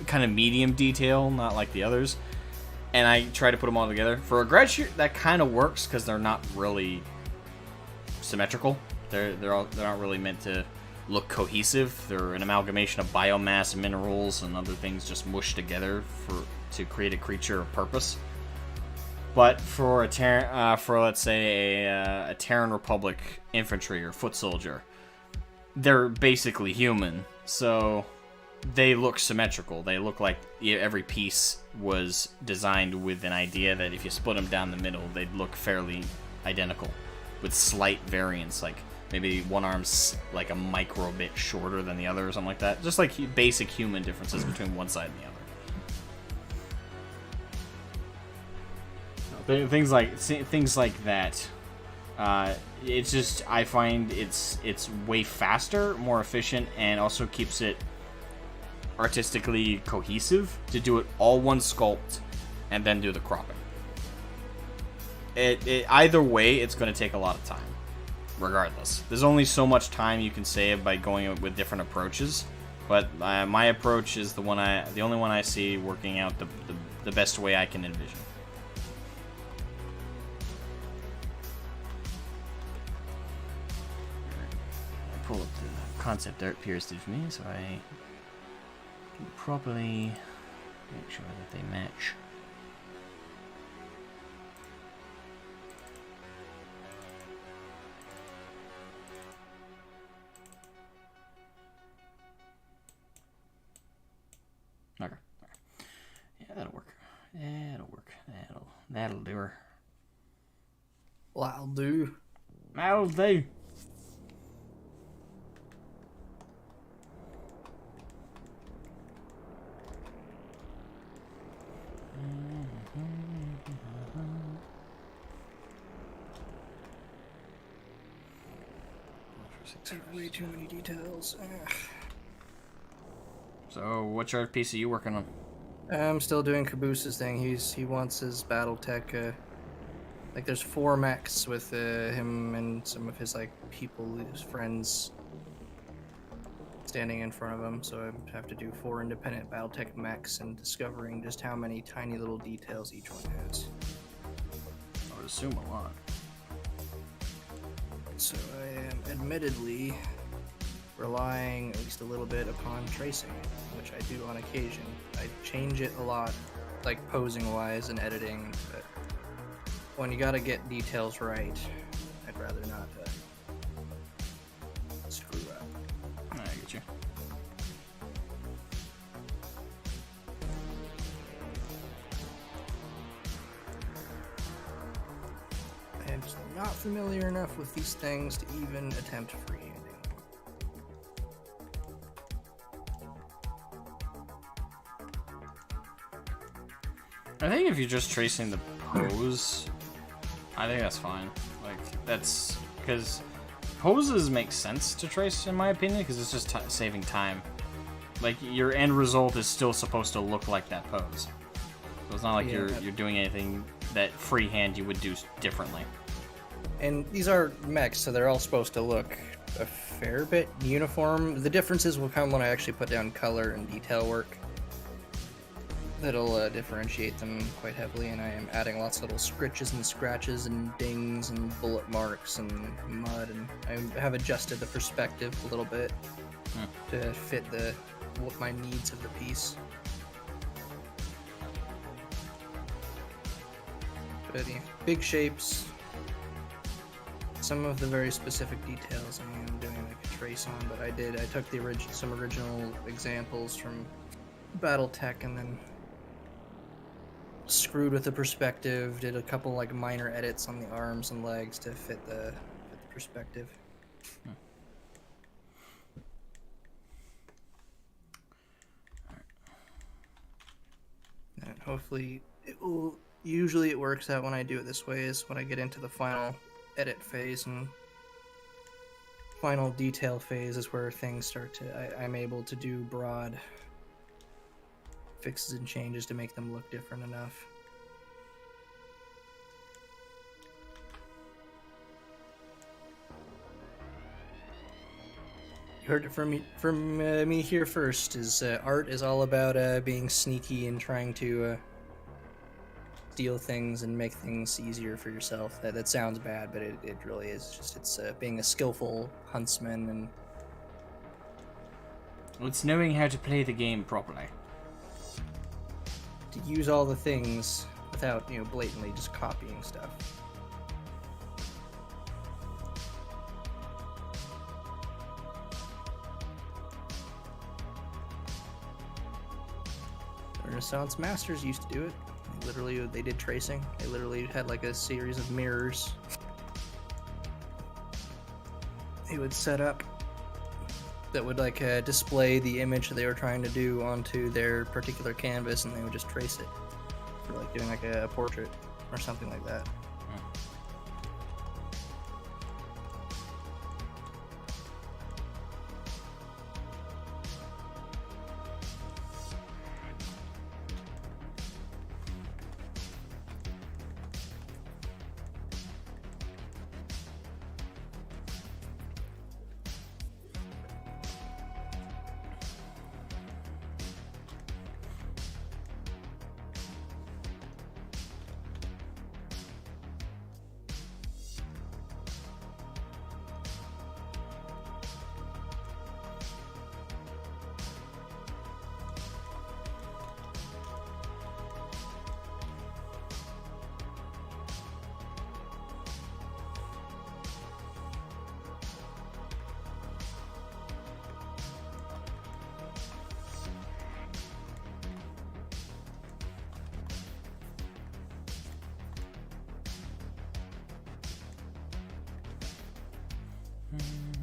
kind of medium detail, not like the others, and I tried to put them all together. For a Gretsch, that kind of works because they're not really symmetrical. They're not really meant to look cohesive. They're an amalgamation of biomass, minerals, and other things just mushed together to create a creature of purpose. But for let's say a Terran Republic infantry or foot soldier, they're basically human, so they look symmetrical. They look like every piece was designed with an idea that if you split them down the middle, they'd look fairly identical, with slight variance, like maybe one arm's like a micro bit shorter than the other or something like that. Just like basic human differences between one side and the other. Things like that. It's just, I find it's way faster, more efficient, and also keeps it artistically cohesive to do it all one sculpt and then do the cropping. either way, it's going to take a lot of time. Regardless, there's only so much time you can save by going with different approaches. But my approach is the only one I see working out the best way I can envision. I pull up the concept art appears to me, so I can properly make sure that they match. Okay. Yeah, that'll work. That'll do her. That'll do. That'll do. Way too many details. So, which art piece are you working on? I'm still doing Caboose's thing. He wants his battle tech. Like there's 4 mechs with him and some of his like people, his friends, standing in front of him. So I have to do 4 independent battle tech mechs and discovering just how many tiny little details each one has. I would assume a lot. So I am admittedly relying at least a little bit upon tracing, which I do on occasion. I change it a lot, like posing wise and editing, but when you gotta get details right, I'd rather not screw up. I get you. I am just not familiar enough with these things to even attempt freehanding. I think if you're just tracing the pose, I think that's fine. Like, that's because poses make sense to trace, in my opinion, because it's just saving time. Like, your end result is still supposed to look like that pose. So it's not like you're doing anything that freehand you would do differently. And these are mechs, so they're all supposed to look a fair bit uniform. The differences will come when I actually put down color and detail work. That'll differentiate them quite heavily, and I am adding lots of little scritches and scratches and dings and bullet marks and mud, and I have adjusted the perspective a little bit to fit what my needs of the piece. But yeah, big shapes. Some of the very specific details I am doing like a trace on, but I took some original examples from BattleTech and then screwed with the perspective, did a couple like minor edits on the arms and legs to fit the perspective. And hopefully usually it works out when I do it this way is when I get into the final edit phase and final detail phase is where things start to I'm able to do broad fixes and changes to make them look different enough. You heard it from me here first. Is art is all about being sneaky and trying to steal things and make things easier for yourself. That sounds bad, but it really is. It's being a skillful huntsman and. Well, it's knowing how to play the game properly. To use all the things without, blatantly just copying stuff. Renaissance masters used to do it. They did tracing. They literally had like a series of mirrors they would set up that would like display the image that they were trying to do onto their particular canvas, and they would just trace it for like doing like a portrait or something like that.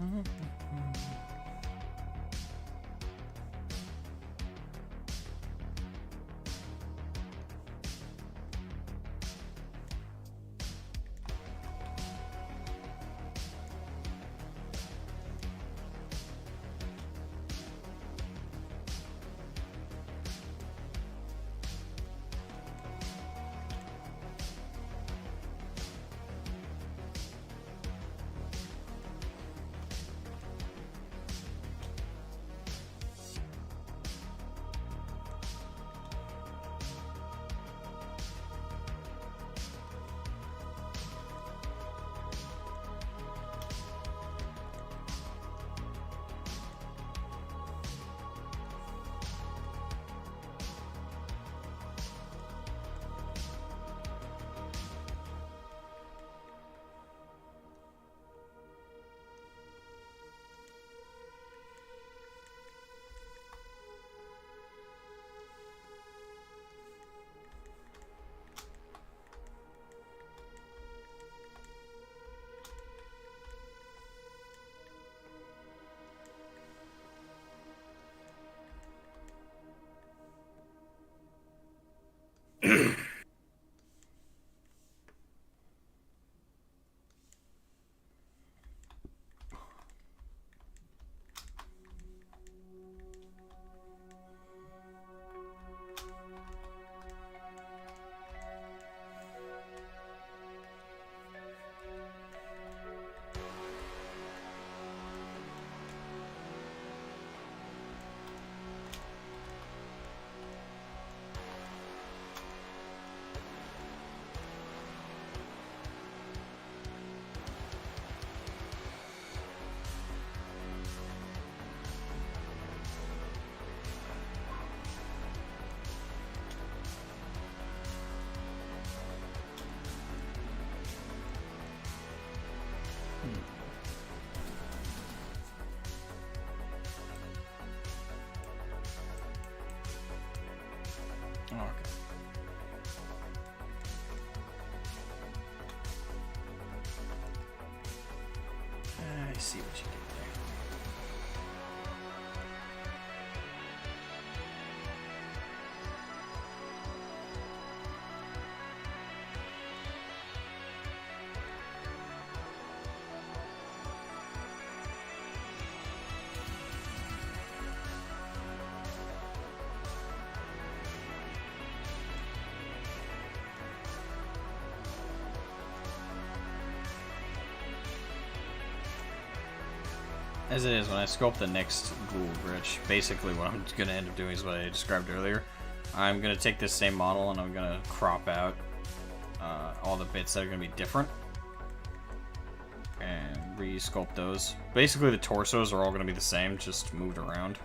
Okay. I see what you did there. As it is, when I sculpt the next ghoul bridge, basically what I'm going to end up doing is what I described earlier. I'm going to take this same model and I'm going to crop out all the bits that are going to be different and re-sculpt those. Basically the torsos are all going to be the same, just moved around.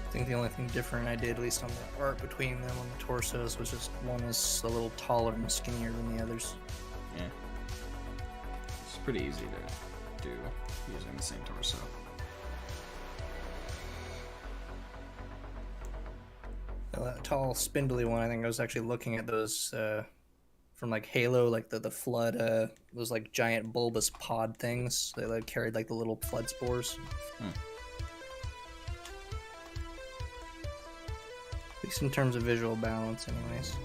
I think the only thing different I did, at least on the art between them on the torsos, was just one is a little taller and skinnier than the others. Yeah. It's pretty easy to do using the same torso. That tall, spindly one, I think I was actually looking at those from like Halo, like the flood, those like giant bulbous pod things. They like carried like the little flood spores. At least in terms of visual balance, anyways.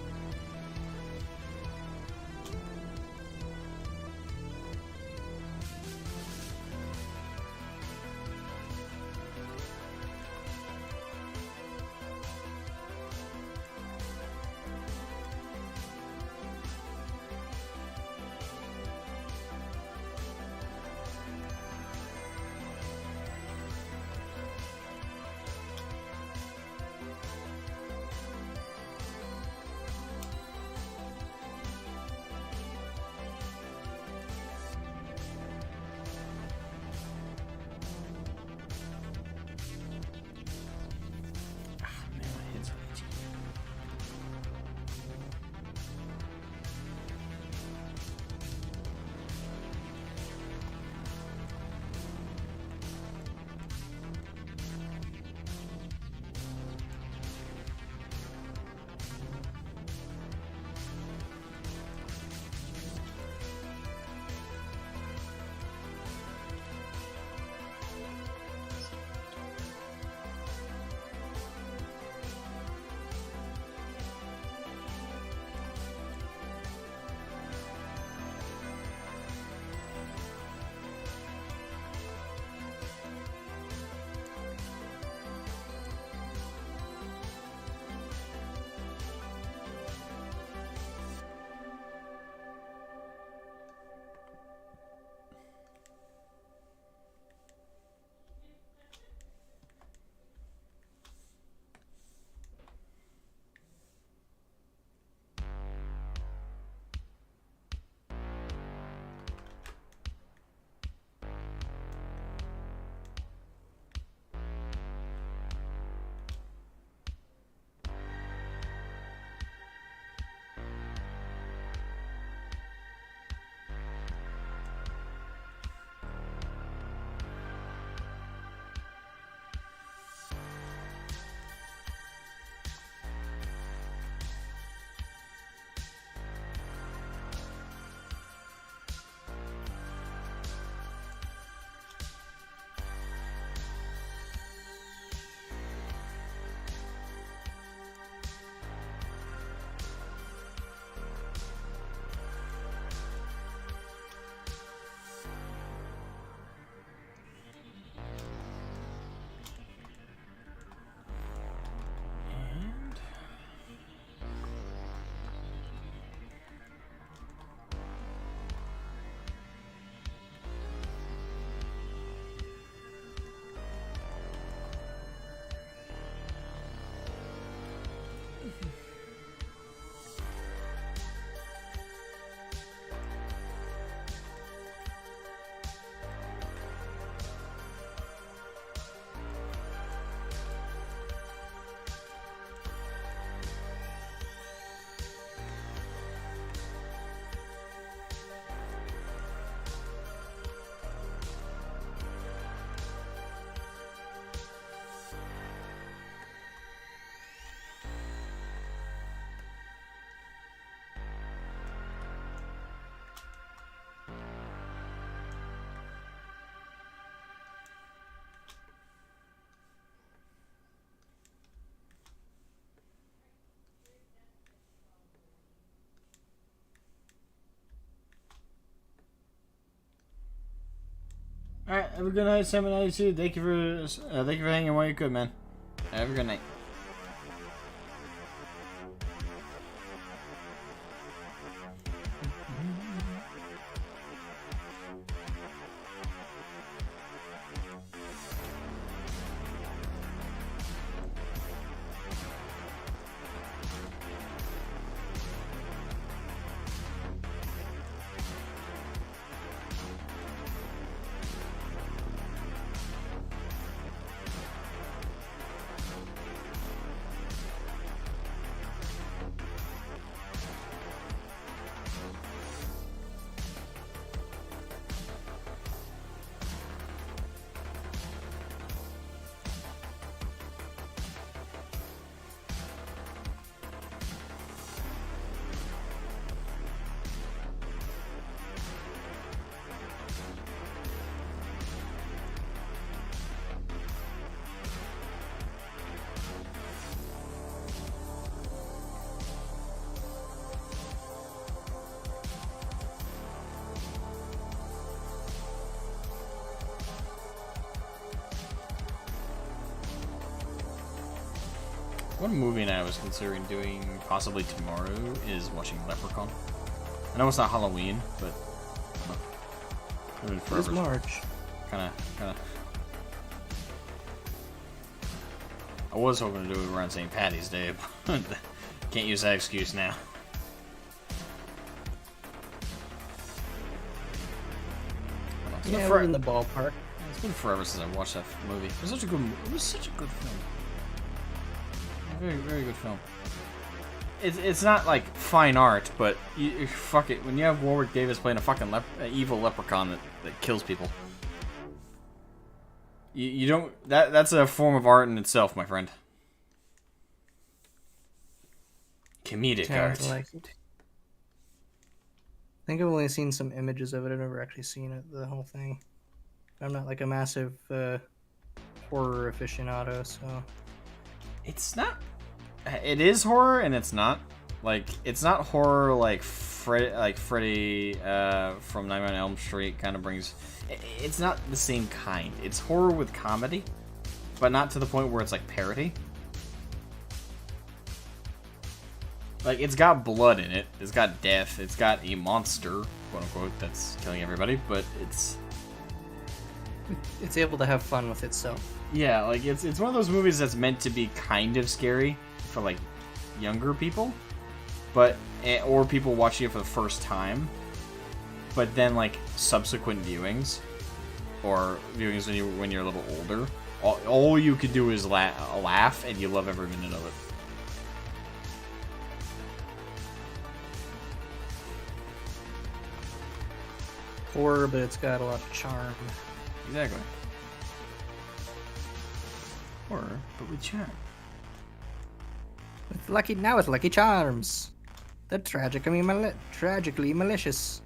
Have a good night, 792. Thank you for hanging while you could, man. Have a good night. One movie I was considering doing possibly tomorrow is watching Leprechaun. I know it's not Halloween, but it's March. Kinda. I was hoping to do it around St. Patty's Day, but can't use that excuse now. Yeah, we're in the ballpark. It's been forever since I watched that movie. It was such a good film. Very, very good film. It's not like fine art, but fuck it. When you have Warwick Davis playing a fucking evil leprechaun that kills people, you don't. That's a form of art in itself, my friend. Comedic art. Like it. I think I've only seen some images of it. I've never actually seen it, the whole thing. I'm not like a massive horror aficionado, so. It's not. It is horror, and it's not. Like, it's not horror like Freddy from Nightmare on Elm Street kind of brings. It's not the same kind. It's horror with comedy, but not to the point where it's like parody. Like, it's got blood in it. It's got death. It's got a monster, quote unquote, that's killing everybody. But it's able to have fun with itself. Yeah, like it's one of those movies that's meant to be kind of scary for like younger people, but or people watching it for the first time. But then like subsequent viewings or viewings when you're a little older, all you could do is laugh, and you love every minute of it. Horror, but it's got a lot of charm. Exactly. Horror, but with charm. With Lucky Charms. They're tragically malicious. Tragically malicious.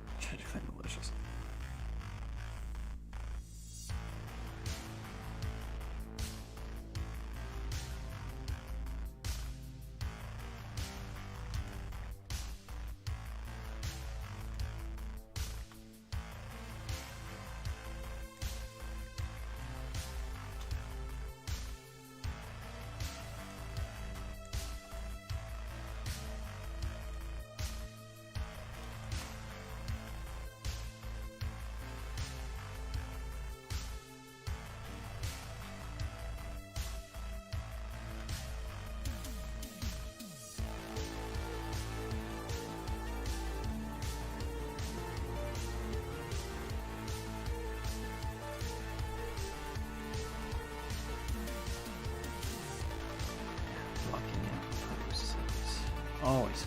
Always.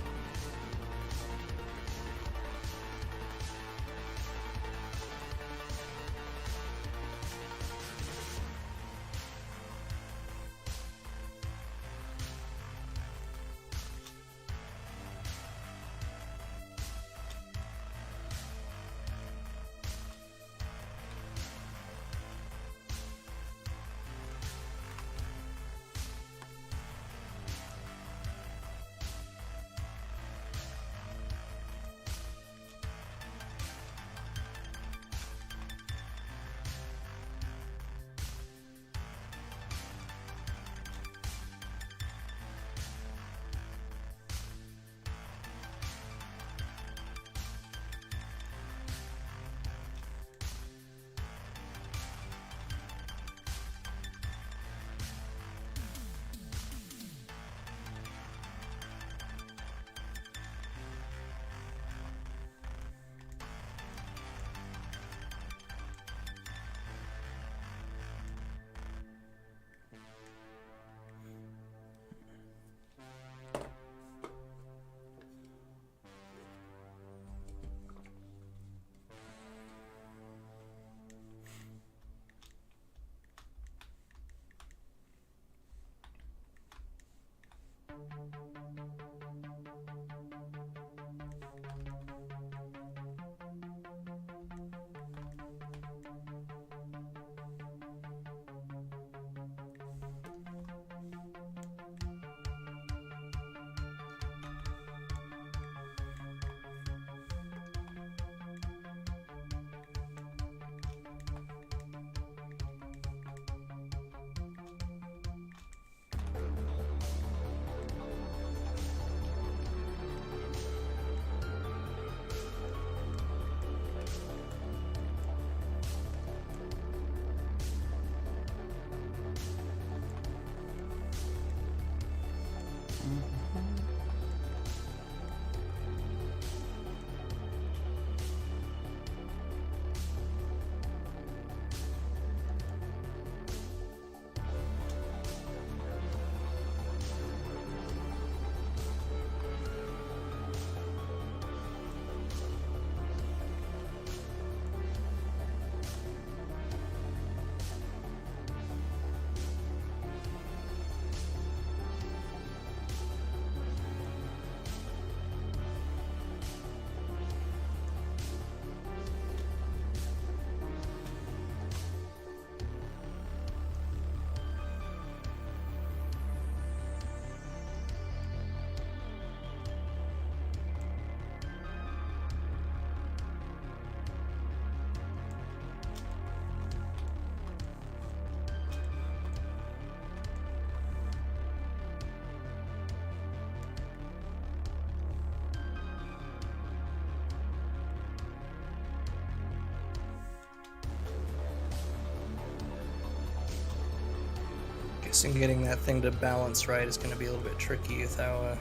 Guessing getting that thing to balance right is going to be a little bit tricky with how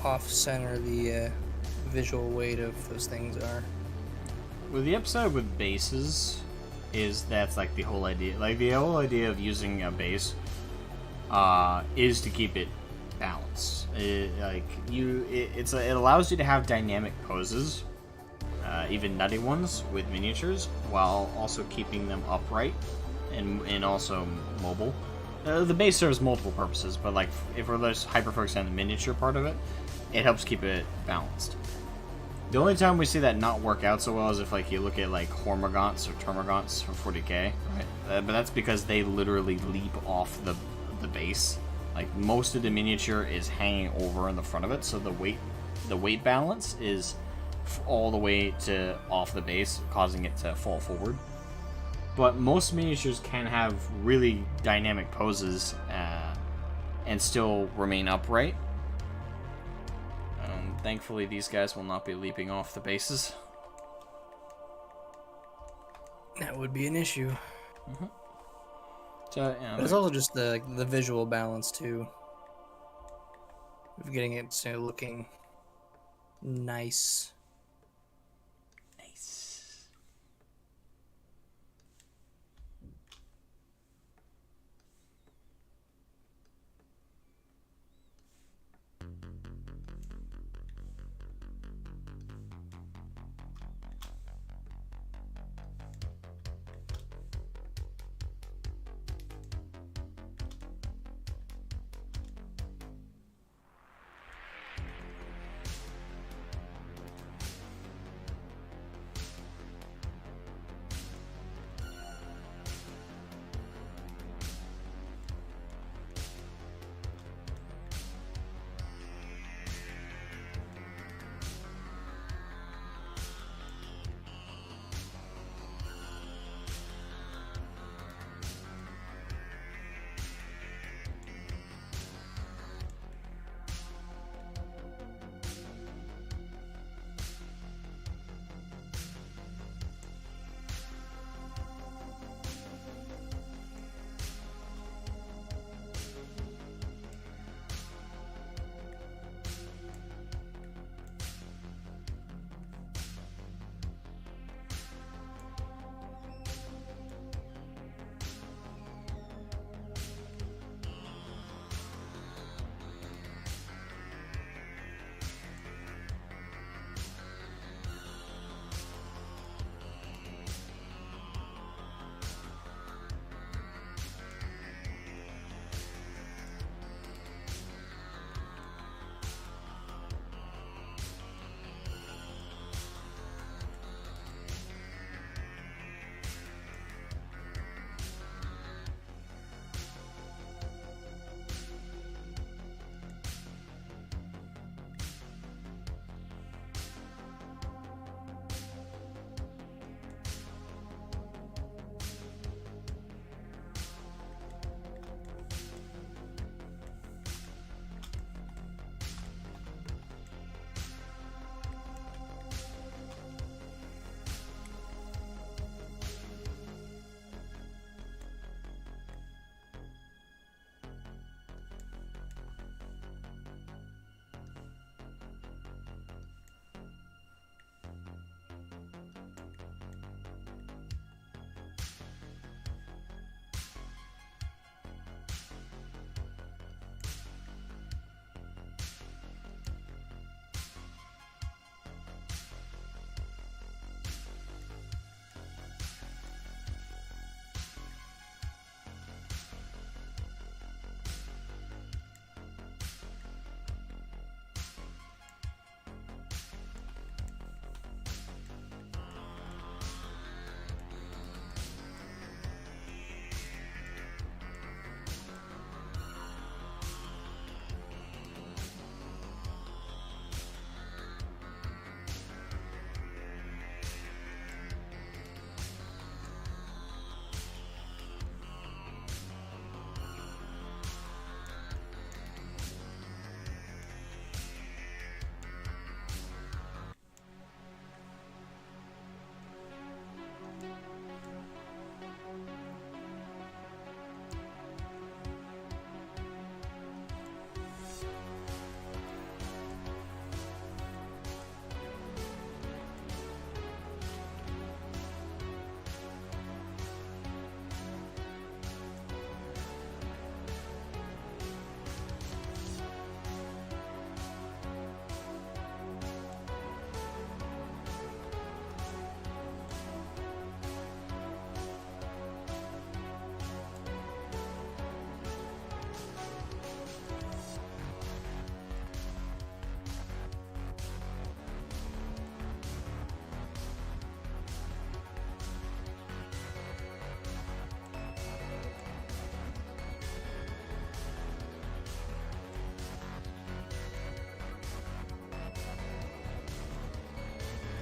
off-center the visual weight of those things are. Well, the upside with bases is that's like the whole idea. Like the whole idea of using a base is to keep it balanced. It allows you to have dynamic poses, even nutty ones with miniatures, while also keeping them upright and also mobile. The base serves multiple purposes, but like if we're just hyper focused on the miniature part of it, it helps keep it balanced. The only time we see that not work out so well is if like you look at like Hormagaunts or Termagants from 40k, right? But that's because they literally leap off the base. Like most of the miniature is hanging over in the front of it, so the weight balance is all the way to off the base, causing it to fall forward. But most miniatures can have really dynamic poses and still remain upright. Thankfully, these guys will not be leaping off the bases. That would be an issue. Mm-hmm. So, yeah, but it's also just the visual balance too, of getting it to looking nice.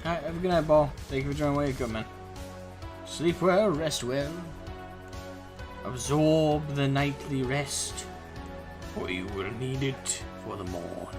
Alright, have a good night, Ball. Thank you for joining. Wake up, man. Sleep well, rest well. Absorb the nightly rest, for you will need it for the morn.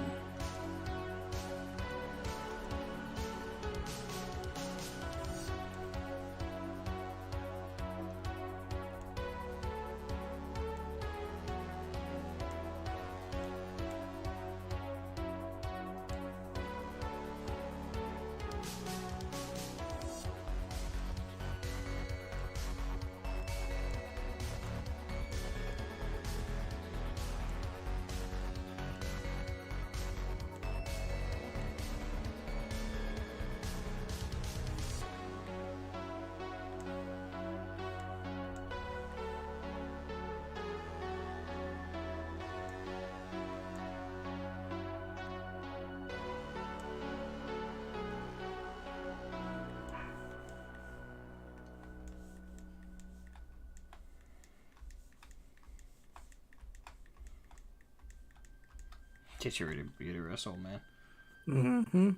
Get you ready to be a wrestle, man. Mm-hmm.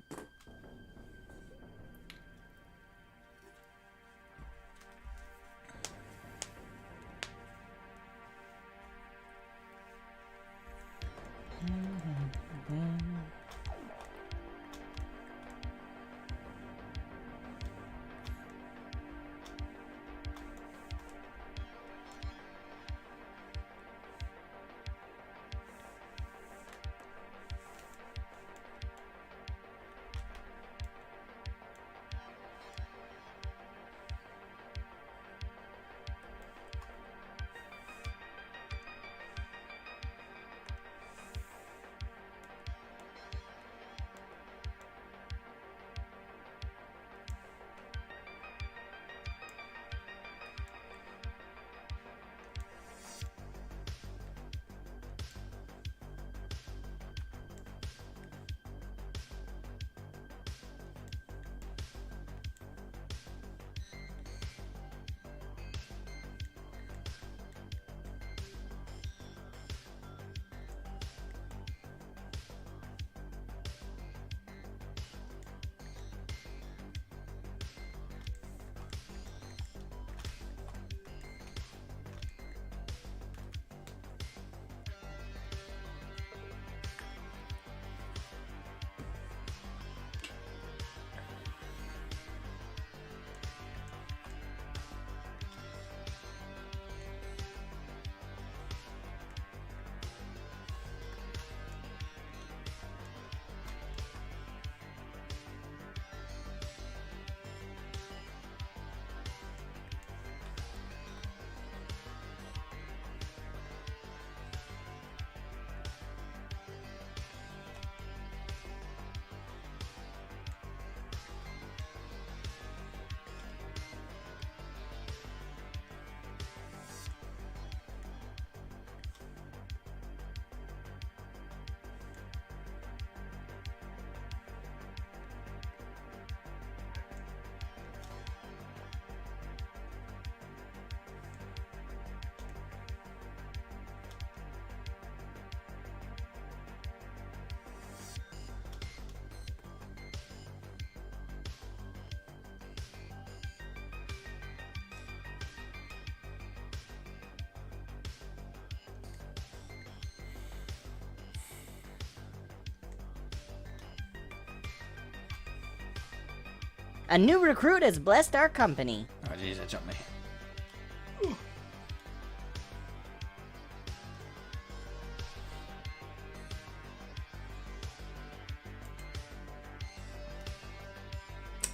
A new recruit has blessed our company. Oh, jeez, that jumped me.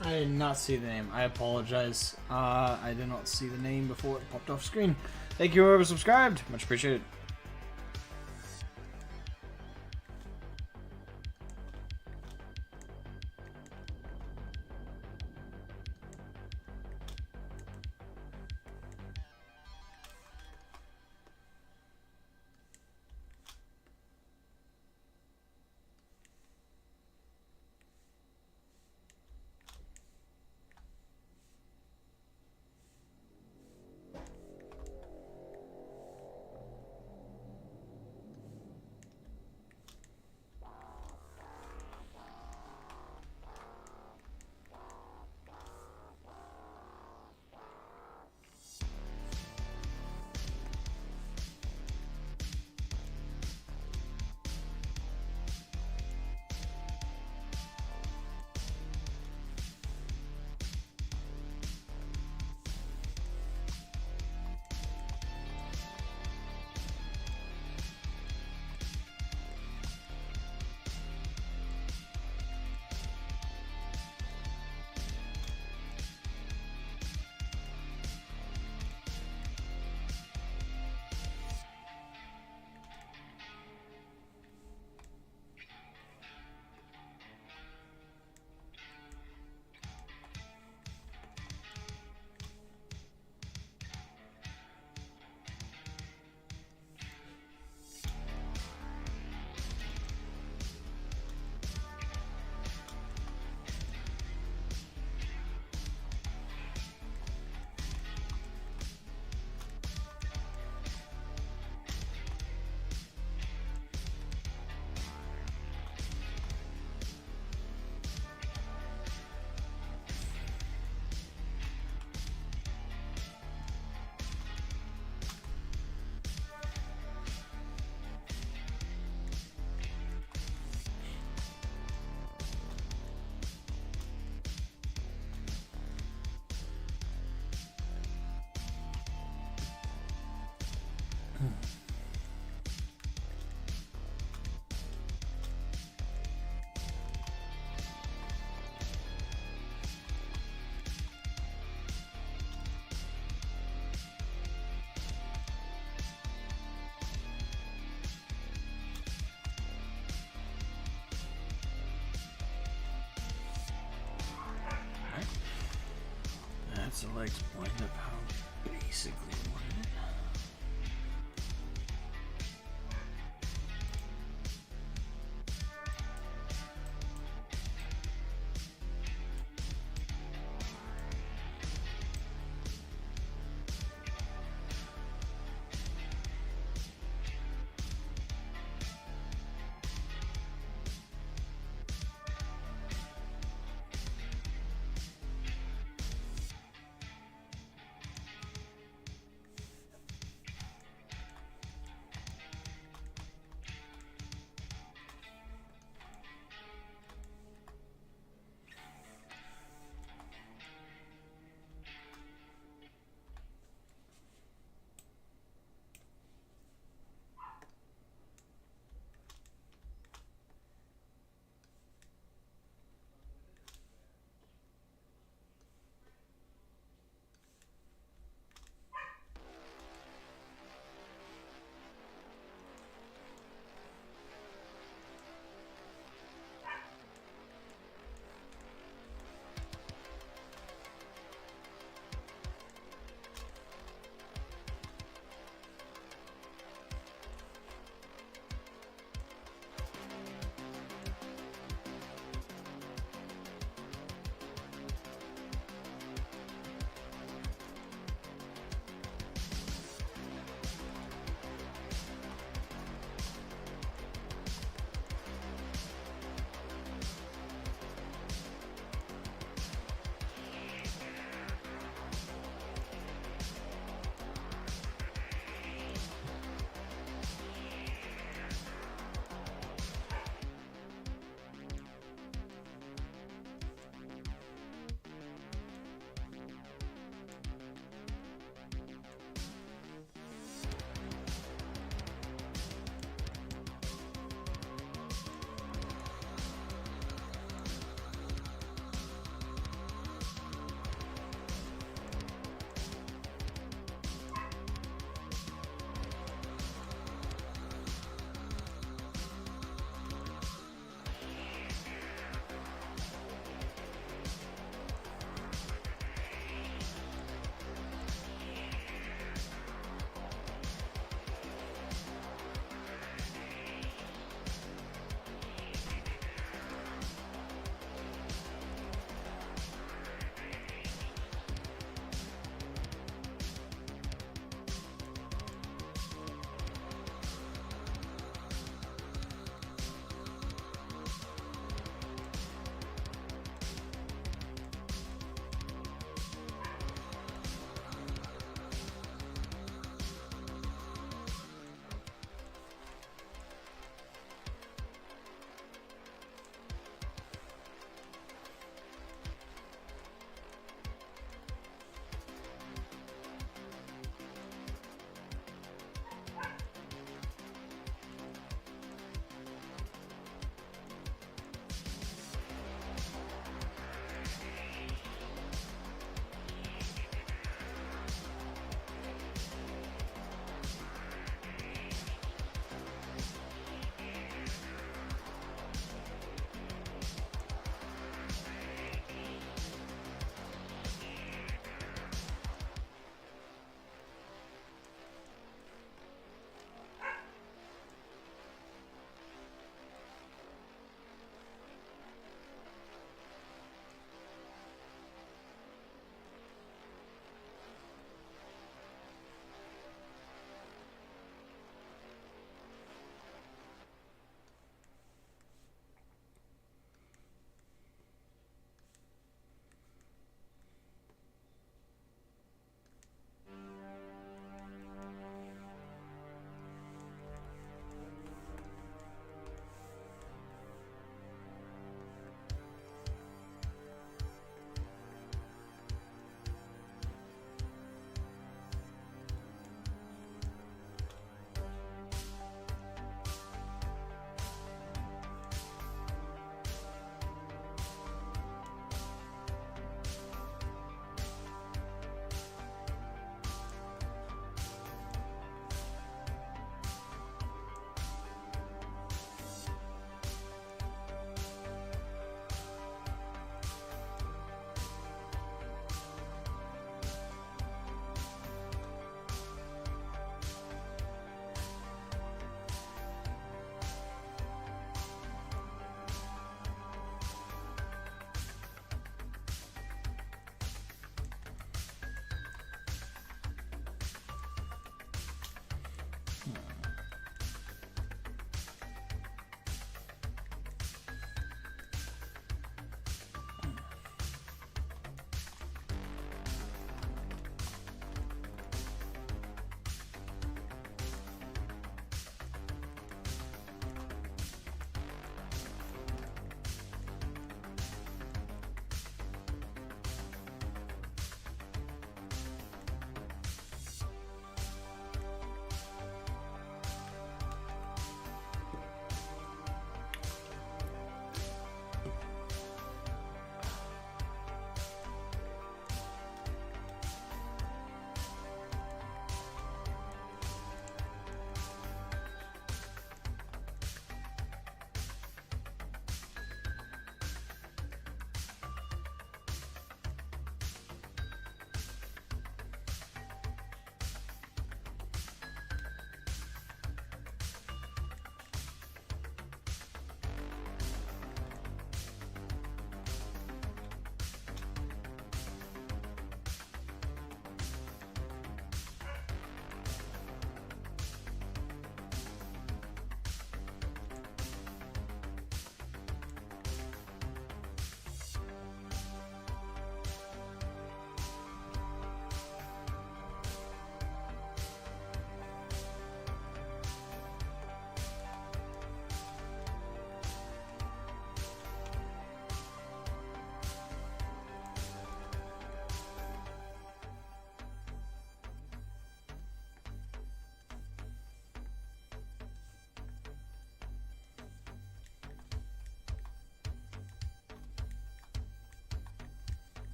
I did not see the name. I apologize. I did not see the name before it popped off screen. Thank you whoever subscribed. Much appreciated. So I'll explain up how basically what it is.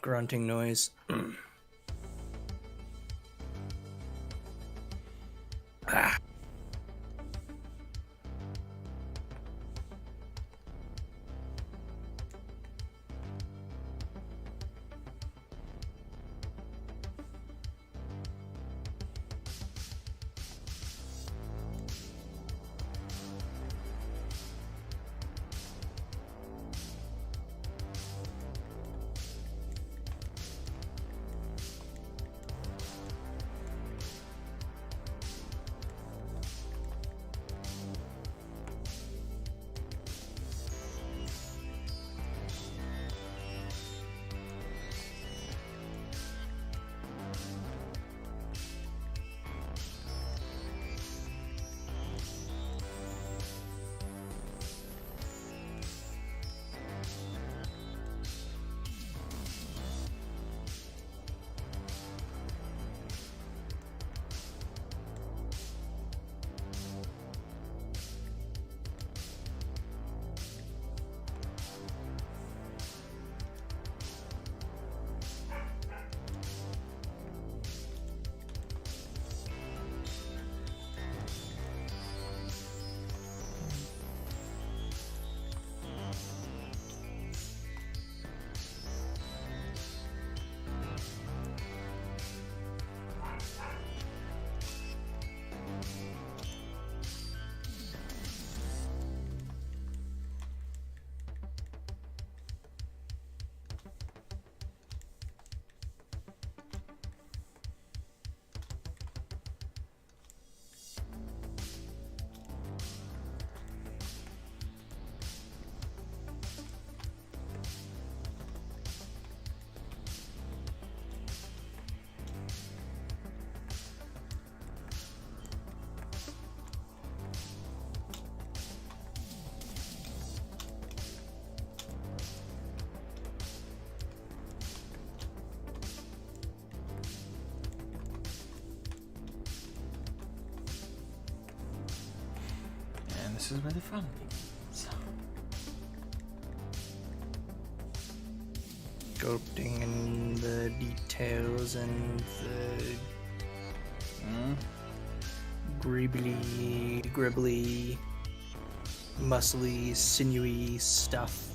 Grunting noise. Ah. This is where the fun begins. Sculpting and the details and the gribbly, muscly, sinewy stuff.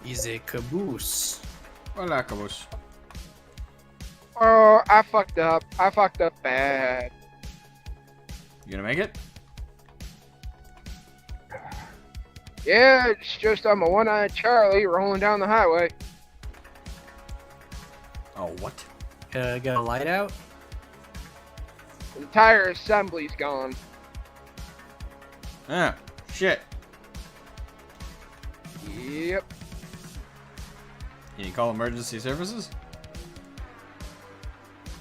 He's a caboose. Hola, cabos. Oh, I fucked up. I fucked up bad. You gonna make it? Yeah, it's just I'm a one-eyed Charlie rolling down the highway. Oh, what? Got a light out? The entire assembly's gone. Ah, shit. Yep. Can you call emergency services?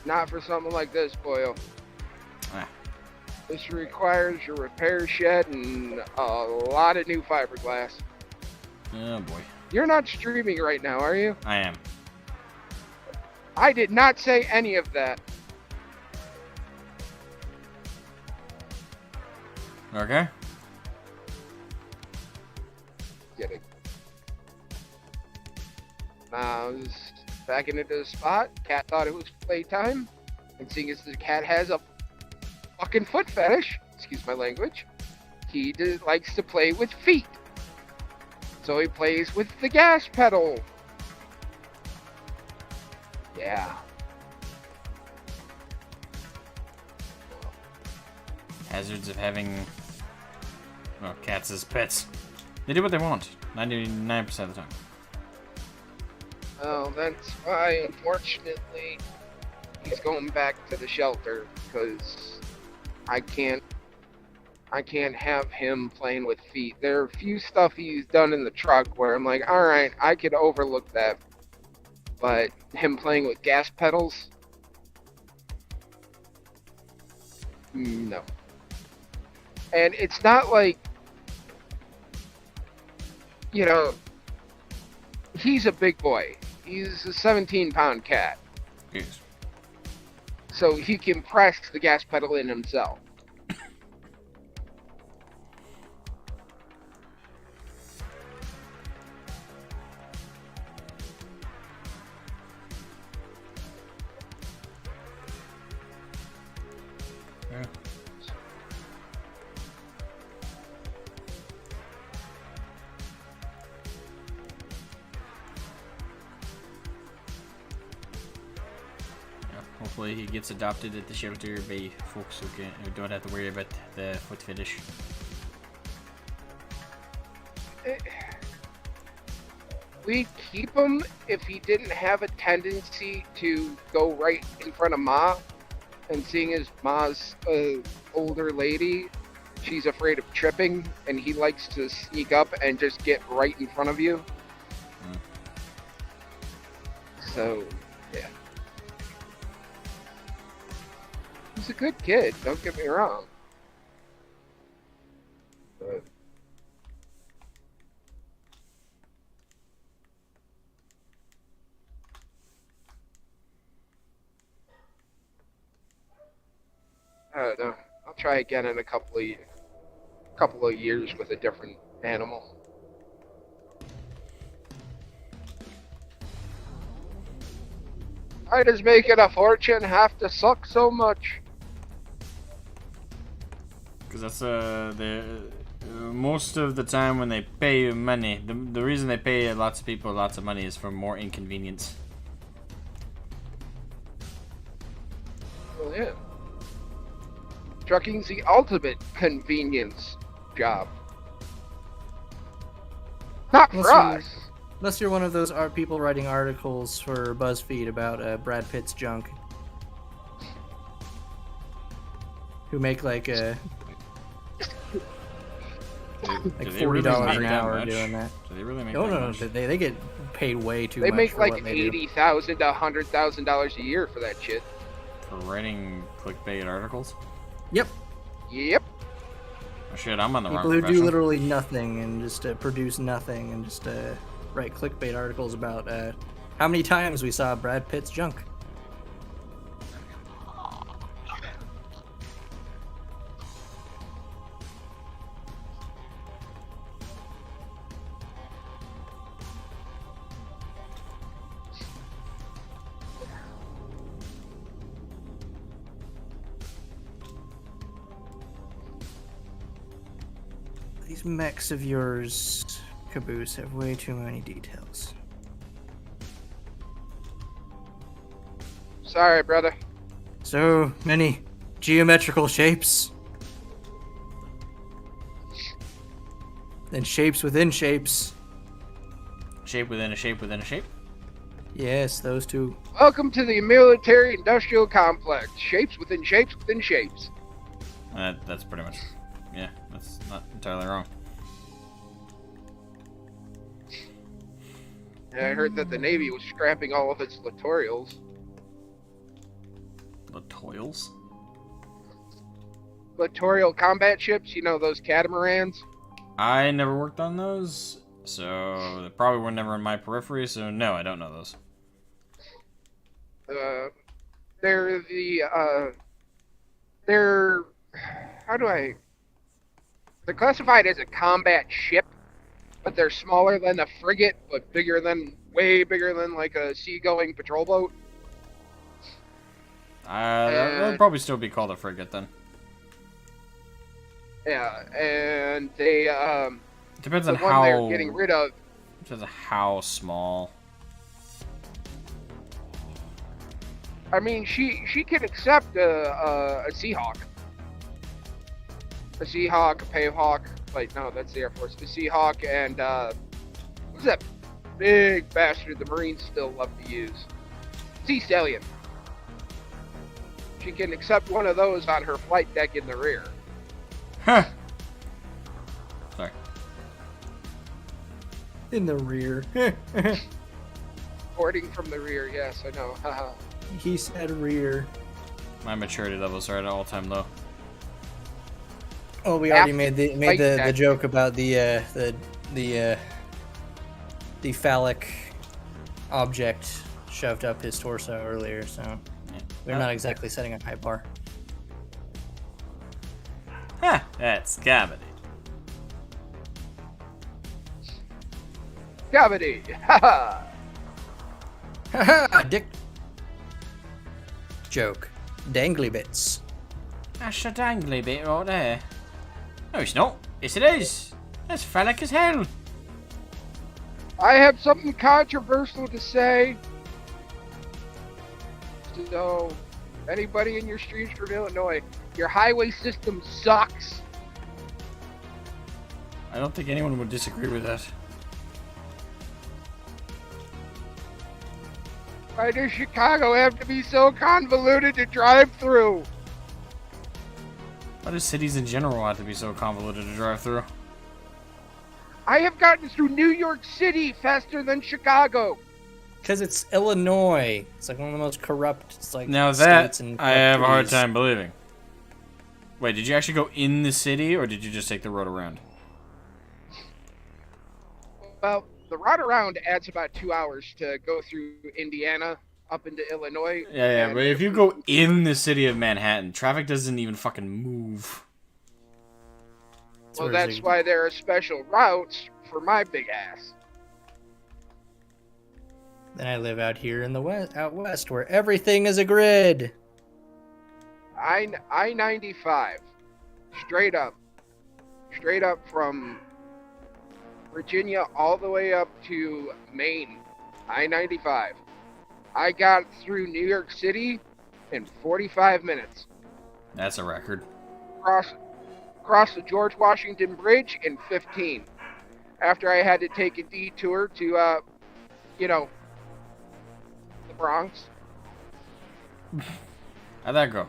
Not for something like this, boyo. Ah. This requires your repair shed and a lot of new fiberglass. Oh, boy. You're not streaming right now, are you? I am. I did not say any of that. Okay. Kidding. I was backing into the spot. Cat thought it was playtime. And seeing as the cat has a fucking foot fetish, excuse my language, he likes to play with feet. So he plays with the gas pedal. Yeah. Hazards of having, well, cats as pets. They do what they want, 99% of the time. Well, that's why, unfortunately, he's going back to the shelter, because I can't have him playing with feet. There are a few stuff he's done in the truck where I'm like, alright, I could overlook that. But him playing with gas pedals? No. And it's not like, you know, he's a big boy. He's a 17-pound cat. Yes. So he can press the gas pedal in himself. Yeah. Hopefully he gets adopted at the shelter by folks who don't have to worry about the foot fetish. We'd keep him if he didn't have a tendency to go right in front of Ma. And seeing as Ma's an older lady, she's afraid of tripping, and he likes to sneak up and just get right in front of you. So, yeah. He's a good kid, don't get me wrong. But I don't know. I'll try again in a couple of years with a different animal. Why does making a fortune have to suck so much? Because that's the most of the time when they pay you money, the reason they pay lots of people lots of money is for more inconvenience. Well, yeah. Trucking's the ultimate convenience job. Not for us. Unless you're one of those people writing articles for BuzzFeed about Brad Pitt's junk. Who make like Do they $40 really make an that hour much? doing that. Do they really make No, that no, much? they get paid way too They much make for like what they do. $80,000 to $100,000 a year for that shit. For writing clickbait articles? Yep. Yep. Oh shit, I'm on the People wrong who profession. do literally nothing and just produce nothing and just write clickbait articles about how many times we saw Brad Pitt's junk. These mechs of yours caboose have way too many details. Sorry, brother. So many geometrical shapes. And shapes within shapes. Shape within a shape within a shape. Yes, those two. Welcome to the military-industrial complex. Shapes within shapes within shapes. That's pretty much, yeah, that's not entirely wrong. Yeah, I heard that the Navy was scrapping all of its littorals. Littorals? Littoral combat ships, you know, those catamarans? I never worked on those, so they probably were never in my periphery, so no, I don't know those. They're they're, they're classified as a combat ship, but they're smaller than a frigate, but way bigger than like a seagoing patrol boat. That would probably still be called a frigate then. Yeah, and they, Depends the on one how. they're getting rid of. Depends on how small. I mean, she can accept a Seahawk. A Seahawk, a Pavehawk. Wait, no, that's the Air Force. A Seahawk and, what's that big bastard the Marines still love to use? Sea Stallion. She can accept one of those on her flight deck in the rear. Huh. Sorry. In the rear. Boarding from the rear, yes, I know. Haha. He said rear. My maturity levels are at an all-time low. Oh, we already After made fight the deck. joke about the phallic object shoved up his torso earlier, so Yeah. we're not exactly setting a high bar. Ha! That's comedy. Cavity! Haha! Haha, dick. Joke. Dangly bits. That's a dangly bit right there. No, it's not. Yes, it is. That's phallic as hell. I have something controversial to say. So, anybody in your streets from Illinois, your highway system sucks. I don't think anyone would disagree with that. Why does Chicago have to be so convoluted to drive through? Why do cities in general have to be so convoluted to drive through? I have gotten through New York City faster than Chicago. Because it's Illinois. It's like one of the most corrupt, it's like, Now that states and I have a hard cities. time believing. Wait, did you actually go in the city, or did you just take the road around? Well, the route around adds about 2 hours to go through Indiana up into Illinois. Yeah, and but if you go in the city of Manhattan, traffic doesn't even fucking move. Well, Where's that's the- why there are special routes for my big ass. Then I live out here in the west, out west, where everything is a grid. I-95, straight up from Virginia all the way up to Maine. I-95. I got through New York City in 45 minutes. That's a record. Cross the George Washington Bridge in 15. After I had to take a detour to, the Bronx. How'd that go?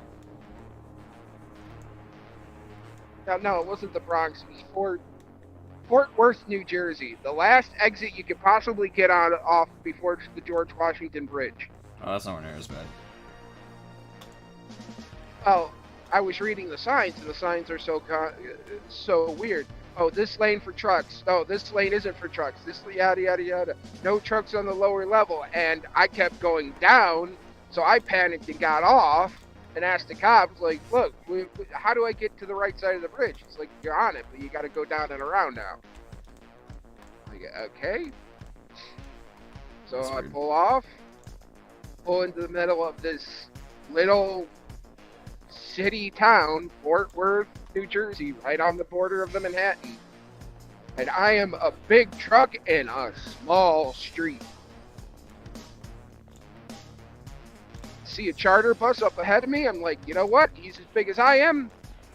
No, it wasn't the Bronx. It was Fort Worth, New Jersey. The last exit you could possibly get off before the George Washington Bridge. Oh, that's nowhere near as bad. Oh, I was reading the signs, and the signs are so weird. Oh, this lane for trucks. Oh, this lane isn't for trucks. This yada yada yada. No trucks on the lower level, and I kept going down, so I panicked and got off and asked the cops, like, look, how do I get to the right side of the bridge? It's like, you're on it, but you got to go down and around now. Like, okay. So That's I weird. pull into the middle of this little city town, Fort Worth, New Jersey, right on the border of the Manhattan. And I am a big truck in a small street. See a charter bus up ahead of me. I'm like, you know what? He's as big as I am.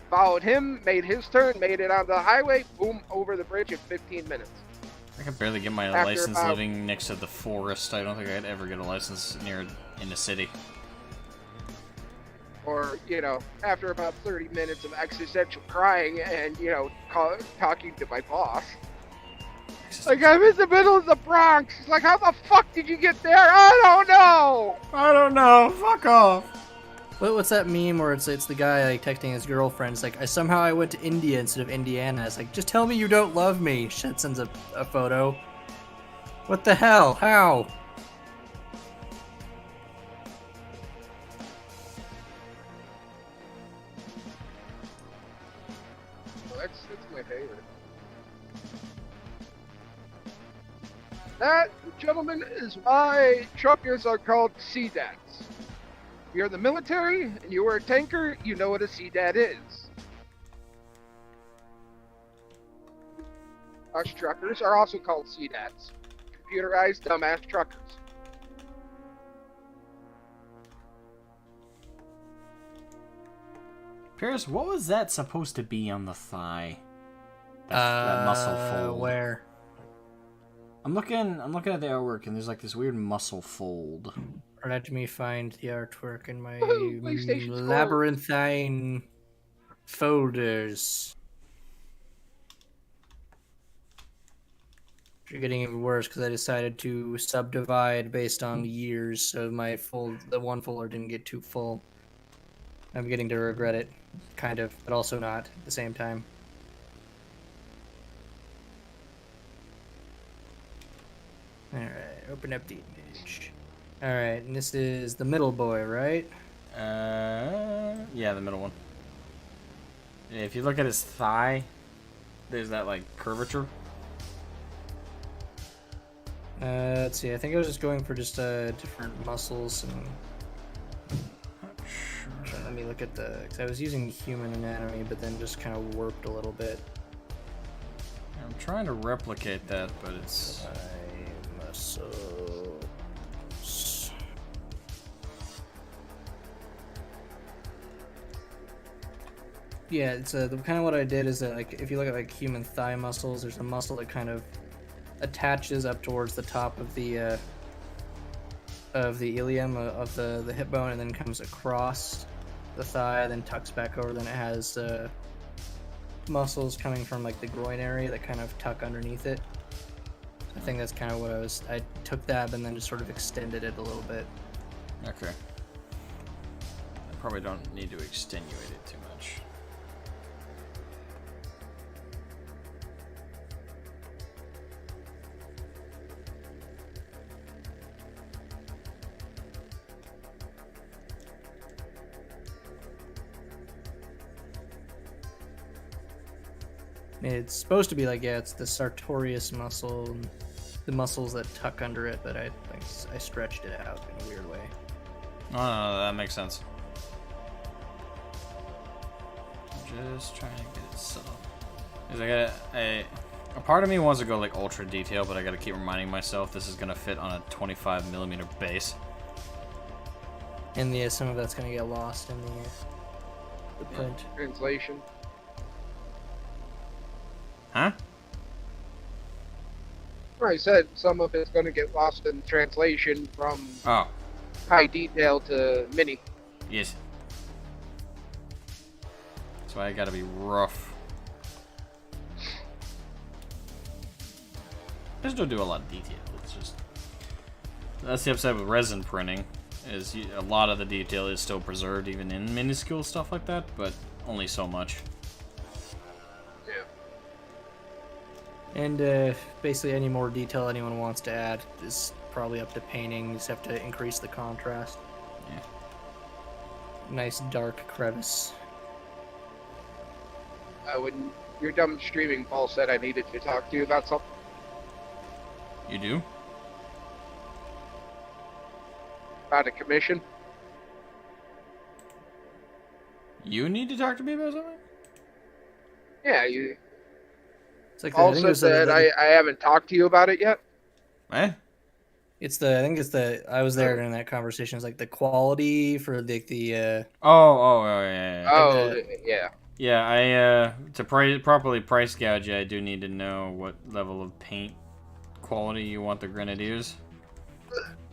Followed him, made his turn, made it onto the highway. Boom, over the bridge in 15 minutes. I can barely get my After license about- living next to the forest. I don't think I'd ever get a license in the city. Or, you know, after about 30 minutes of existential crying and, you know, talking to my boss. Like, I'm in the middle of the Bronx. He's like, how the fuck did you get there? I don't know. I don't know. Fuck off. What's that meme where it's the guy like texting his girlfriend? It's like, I went to India instead of Indiana. It's like, just tell me you don't love me. Shit, sends a photo. What the hell? How? Well, that's my favorite. That, gentlemen, is why truckers are called CDATs. If you're in the military and you were a tanker, you know what a CDAT is. Us truckers are also called CDATs. Computerized dumbass truckers. Pierce, what was that supposed to be on the thigh? That muscle fold. Where? I'm looking at the artwork, and there's like this weird muscle fold. Or let me find the artwork in my PlayStation 4. labyrinthine folders. You're getting even worse because I decided to subdivide based on years, so the one folder didn't get too full. I'm getting to regret it, kind of, but also not at the same time. Alright, open up the image. Alright, and this is the middle boy, right? Yeah, the middle one. If you look at his thigh, there's that like curvature. Let's see, I think I was just going for just different muscles and... Let me look at cause I was using human anatomy, but then just kind of warped a little bit. I'm trying to replicate that, but it's... Muscles. Yeah, it's kind of what I did is that, like, if you look at like human thigh muscles, there's a muscle that kind of attaches up towards the top of the ilium of the hip bone, and then comes across the thigh, then tucks back over. Then it has muscles coming from like the groin area that kind of tuck underneath it. I think that's kind of what I took that and then just sort of extended it a little bit. Okay. I probably don't need to extenuate it too much. It's supposed to be like, yeah, it's the sartorius muscle, and the muscles that tuck under it, but I stretched it out in a weird way. No, that makes sense. I'm just trying to get it subtle. Because a part of me wants to go like ultra detail, but I gotta keep reminding myself this is gonna fit on a 25mm base. And some of that's gonna get lost in the print. Translation. Huh? I said some of it's going to get lost in translation from Oh, high detail to mini. yes. That's why I gotta be rough. I just don't do a lot of detail. It's just... That's the upside with resin printing, is a lot of the detail is still preserved even in minuscule stuff like that, but only so much. And basically any more detail anyone wants to add is probably up to painting. You just have to increase the contrast. Yeah. Nice dark crevice. When your dumb streaming Paul said I needed to talk to you about something. You do? About a commission. You need to talk to me about something? Yeah, you It's like the, I think it Also was the, said I haven't talked to you about it yet. Eh? it's the I think it's the I was there during that conversation. It's like the quality for the Oh, yeah. Oh, the- yeah. Yeah, to properly price gouge, I do need to know what level of paint quality you want the Grenadiers.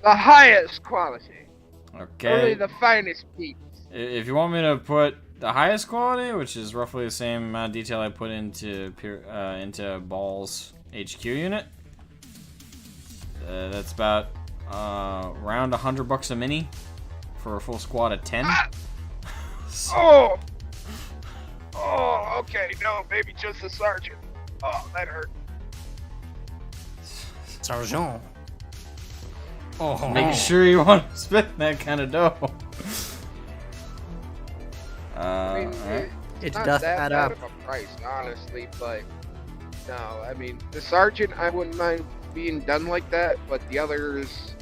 The highest quality. Only Okay. the finest beats. If you want me to put the highest quality, which is roughly the same amount of detail I put into Ball's HQ unit, that's about around $100 a mini for a full squad of 10. Oh! Oh, okay. No, maybe just the sergeant. Oh, that hurt. Sergeant. Oh, Make sure you want to spend that kind of dough. I mean, alright. it not doth that add bad up. of a price, honestly, but no, I mean, the sergeant, I wouldn't mind being done like that, but the others,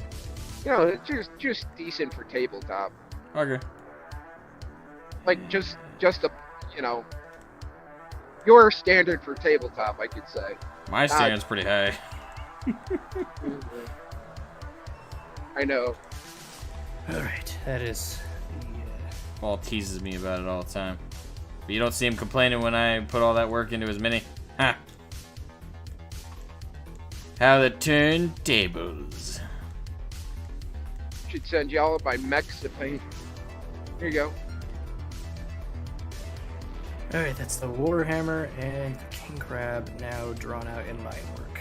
you know, it's just decent for tabletop. Okay. Like, just a, you know, your standard for tabletop, I could say. My standard's pretty high. I know. All right, that is. Paul teases me about it all the time. But you don't see him complaining when I put all that work into his mini. Ha! How the turntables. Should send y'all my mechs to paint. Here you go. All right, that's the Warhammer and the King Crab now drawn out in line work.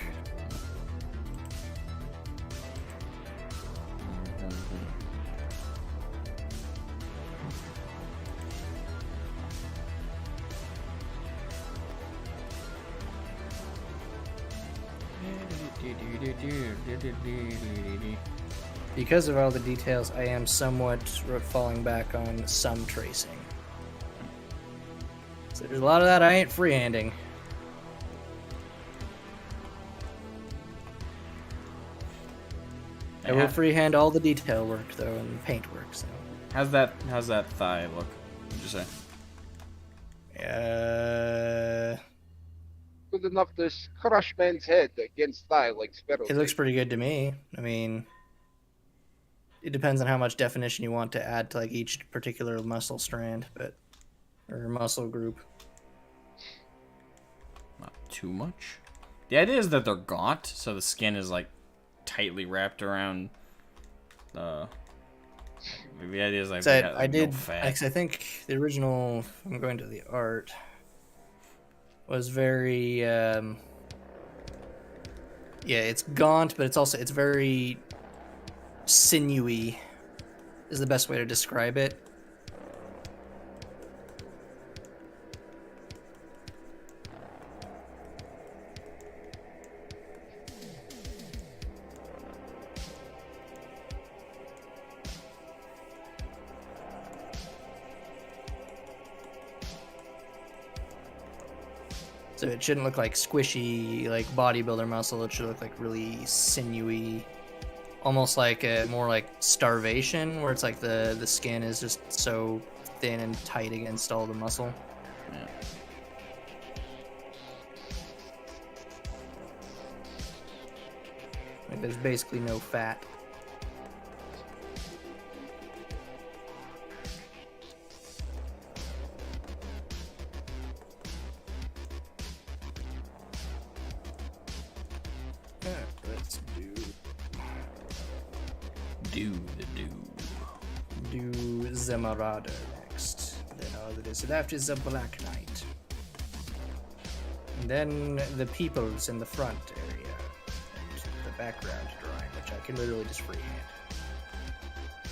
Because of all the details, I am somewhat falling back on some tracing. So there's a lot of that I ain't freehanding. I will freehand all the detail work though and paint work. So. How's that thigh look? What'd you say? Good enough to crush man's head against thigh like spittle. It looks pretty good to me. I mean, it depends on how much definition you want to add to like each particular muscle strand, or muscle group. Not too much. The idea is that they're gaunt, so the skin is like tightly wrapped around the. The idea is like So they got, like, no I fat. think the original. I'm going to the art. Was very. Yeah, it's gaunt, but it's very sinewy. Is the best way to describe it. So it shouldn't look like squishy, like bodybuilder muscle. It should look like really sinewy, almost like more like starvation, where it's like the skin is just so thin and tight against all the muscle. Yeah. Like there's basically no fat. Let's do the Marauder next. Then all that is left is the Black Knight. And then the peoples in the front area. And the background drawing, which I can literally just freehand.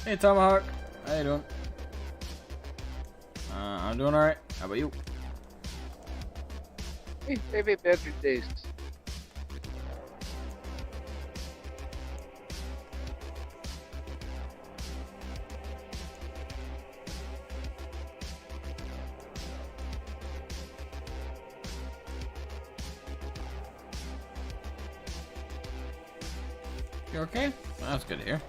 Hey Tomahawk, how you doing? I'm doing alright. How about you? Maybe better days. You okay? Well, that's good to hear.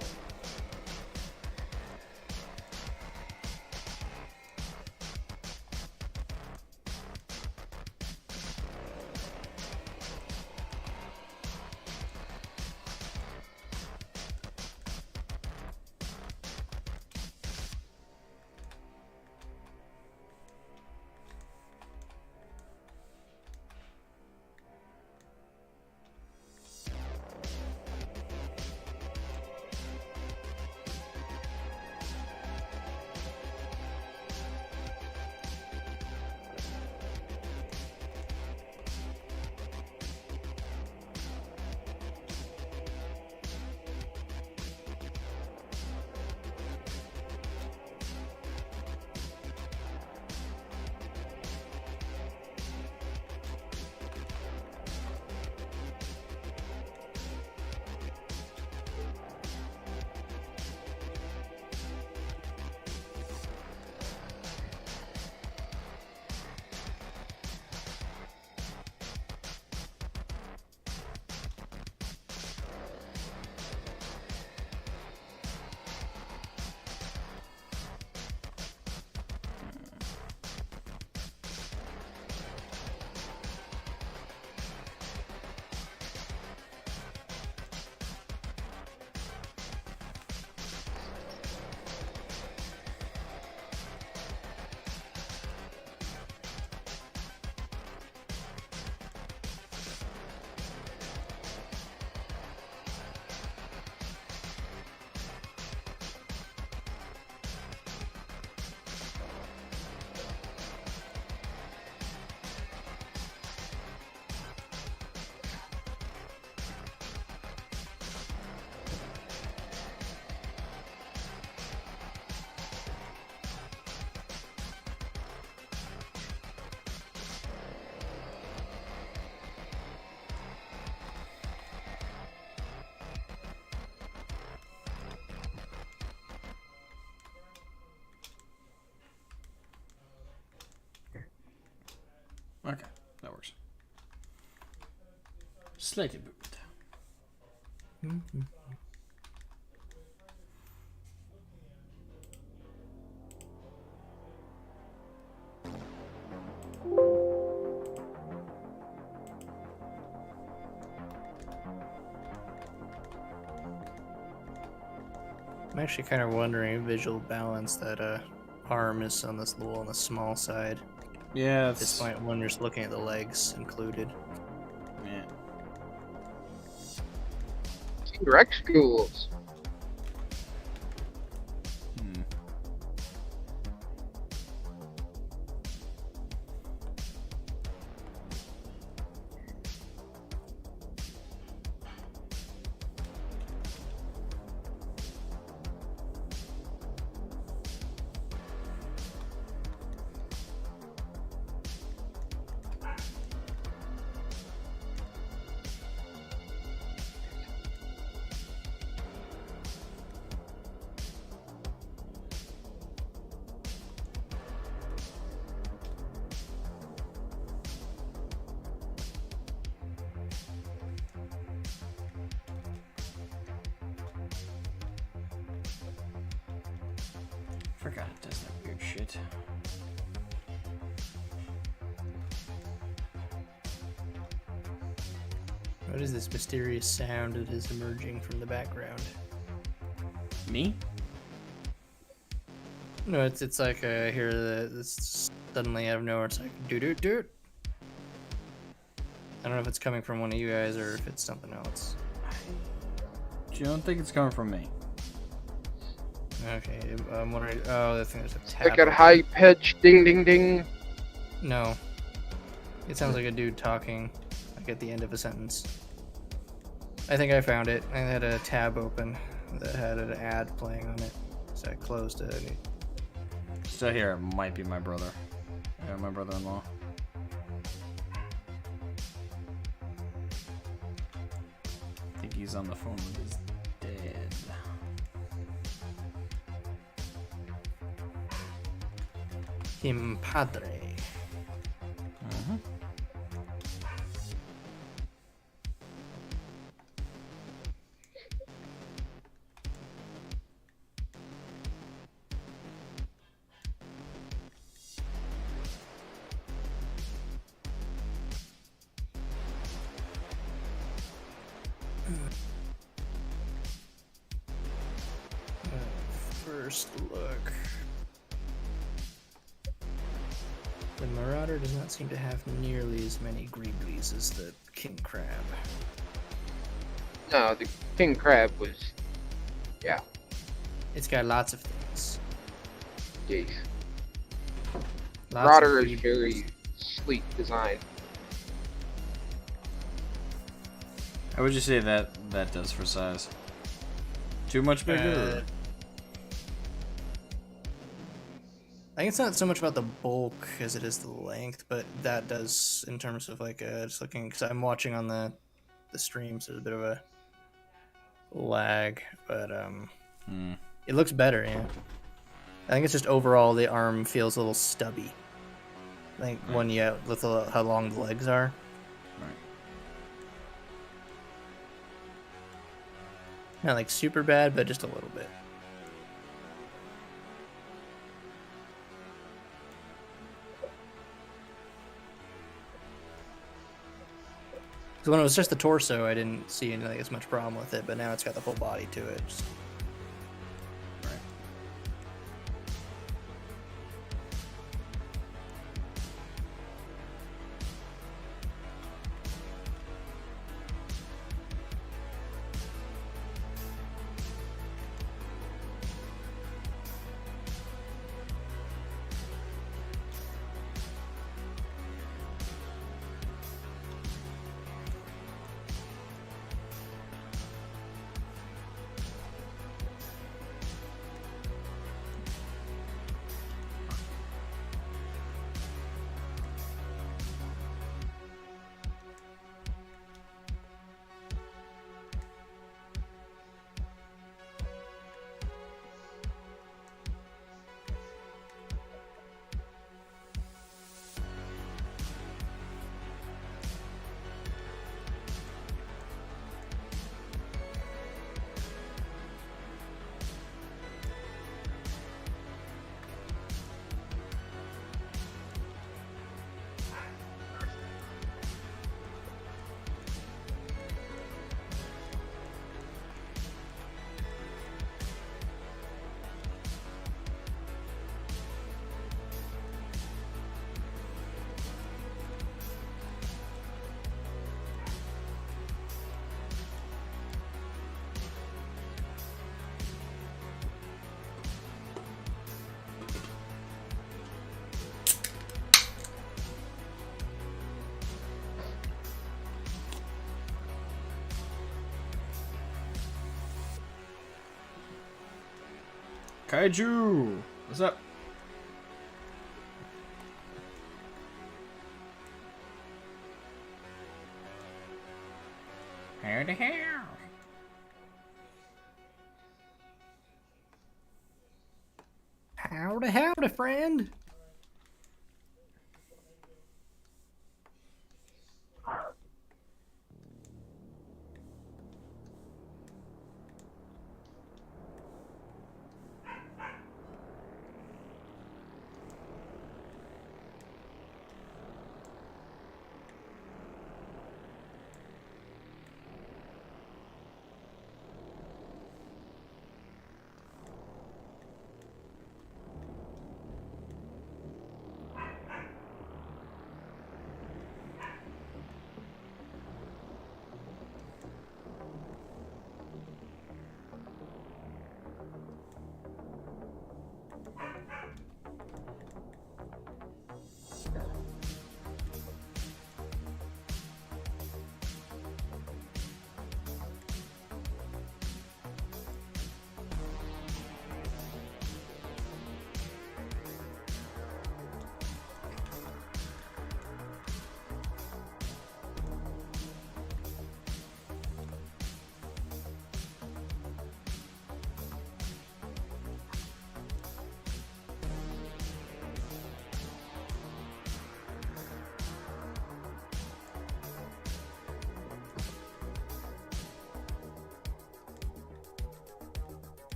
Slightly moved. I'm actually kind of wondering visual balance that arm is on this little on the small side. Yeah, At this point, when you're just looking at the legs included. Yeah. T-Rex schools. Hmm. Forgot it does that weird shit. What is this mysterious sound that is emerging from the background? Me? No, it's like I hear this suddenly out of nowhere. It's like doo. I don't know if it's coming from one of you guys or if it's something else. I don't think it's coming from me. Okay, I'm wondering. Oh, I think there's a tab. Like a high pitch ding ding ding. No, it sounds like a dude talking, like at the end of a sentence. I think I found it. I had a tab open that had an ad playing on it, so I closed it. Still here, it might be my brother. Yeah, my brother-in-law. I think he's on the phone with his dad. Him padre. Mm-hmm. First look. The Marauder does not seem to have nearly as many greeblies as the King Crab. No, the king crab was. Yeah, It's got lots of things. jeez. Lots Marauder of is very sleek design. How would you say that does for size? Too much bigger? I think it's not so much about the bulk as it is the length, but that does in terms of like just looking, because I'm watching on the stream, so there's a bit of a lag, but it looks better. Yeah, I think it's just overall the arm feels a little stubby. I think when you look at how long the legs are. Right. Not like super bad, but just a little bit. Because when it was just the torso, I didn't see anything as much problem with it, but now it's got the full body to it. Just... Right. Kaiju! What's up? How the hell? Howdy, friend.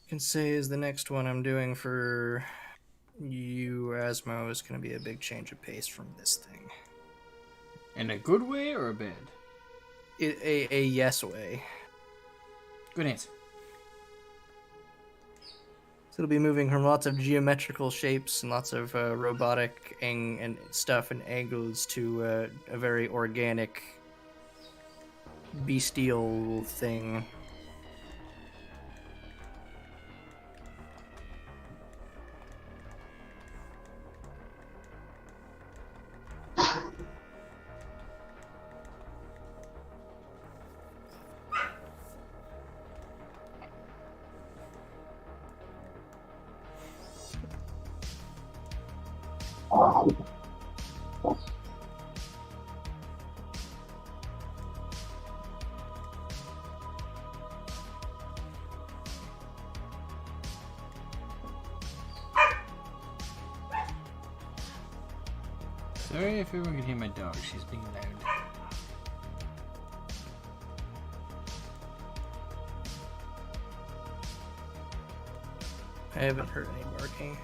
Can say is the next one I'm doing for you, Asmo, is going to be a big change of pace from this thing. In a good way or a bad? A yes way. Good answer. So it'll be moving from lots of geometrical shapes and lots of robotic and stuff and angles to a very organic, bestial thing. Sorry if everyone can hear my dog, she's being loud. I haven't heard any barking.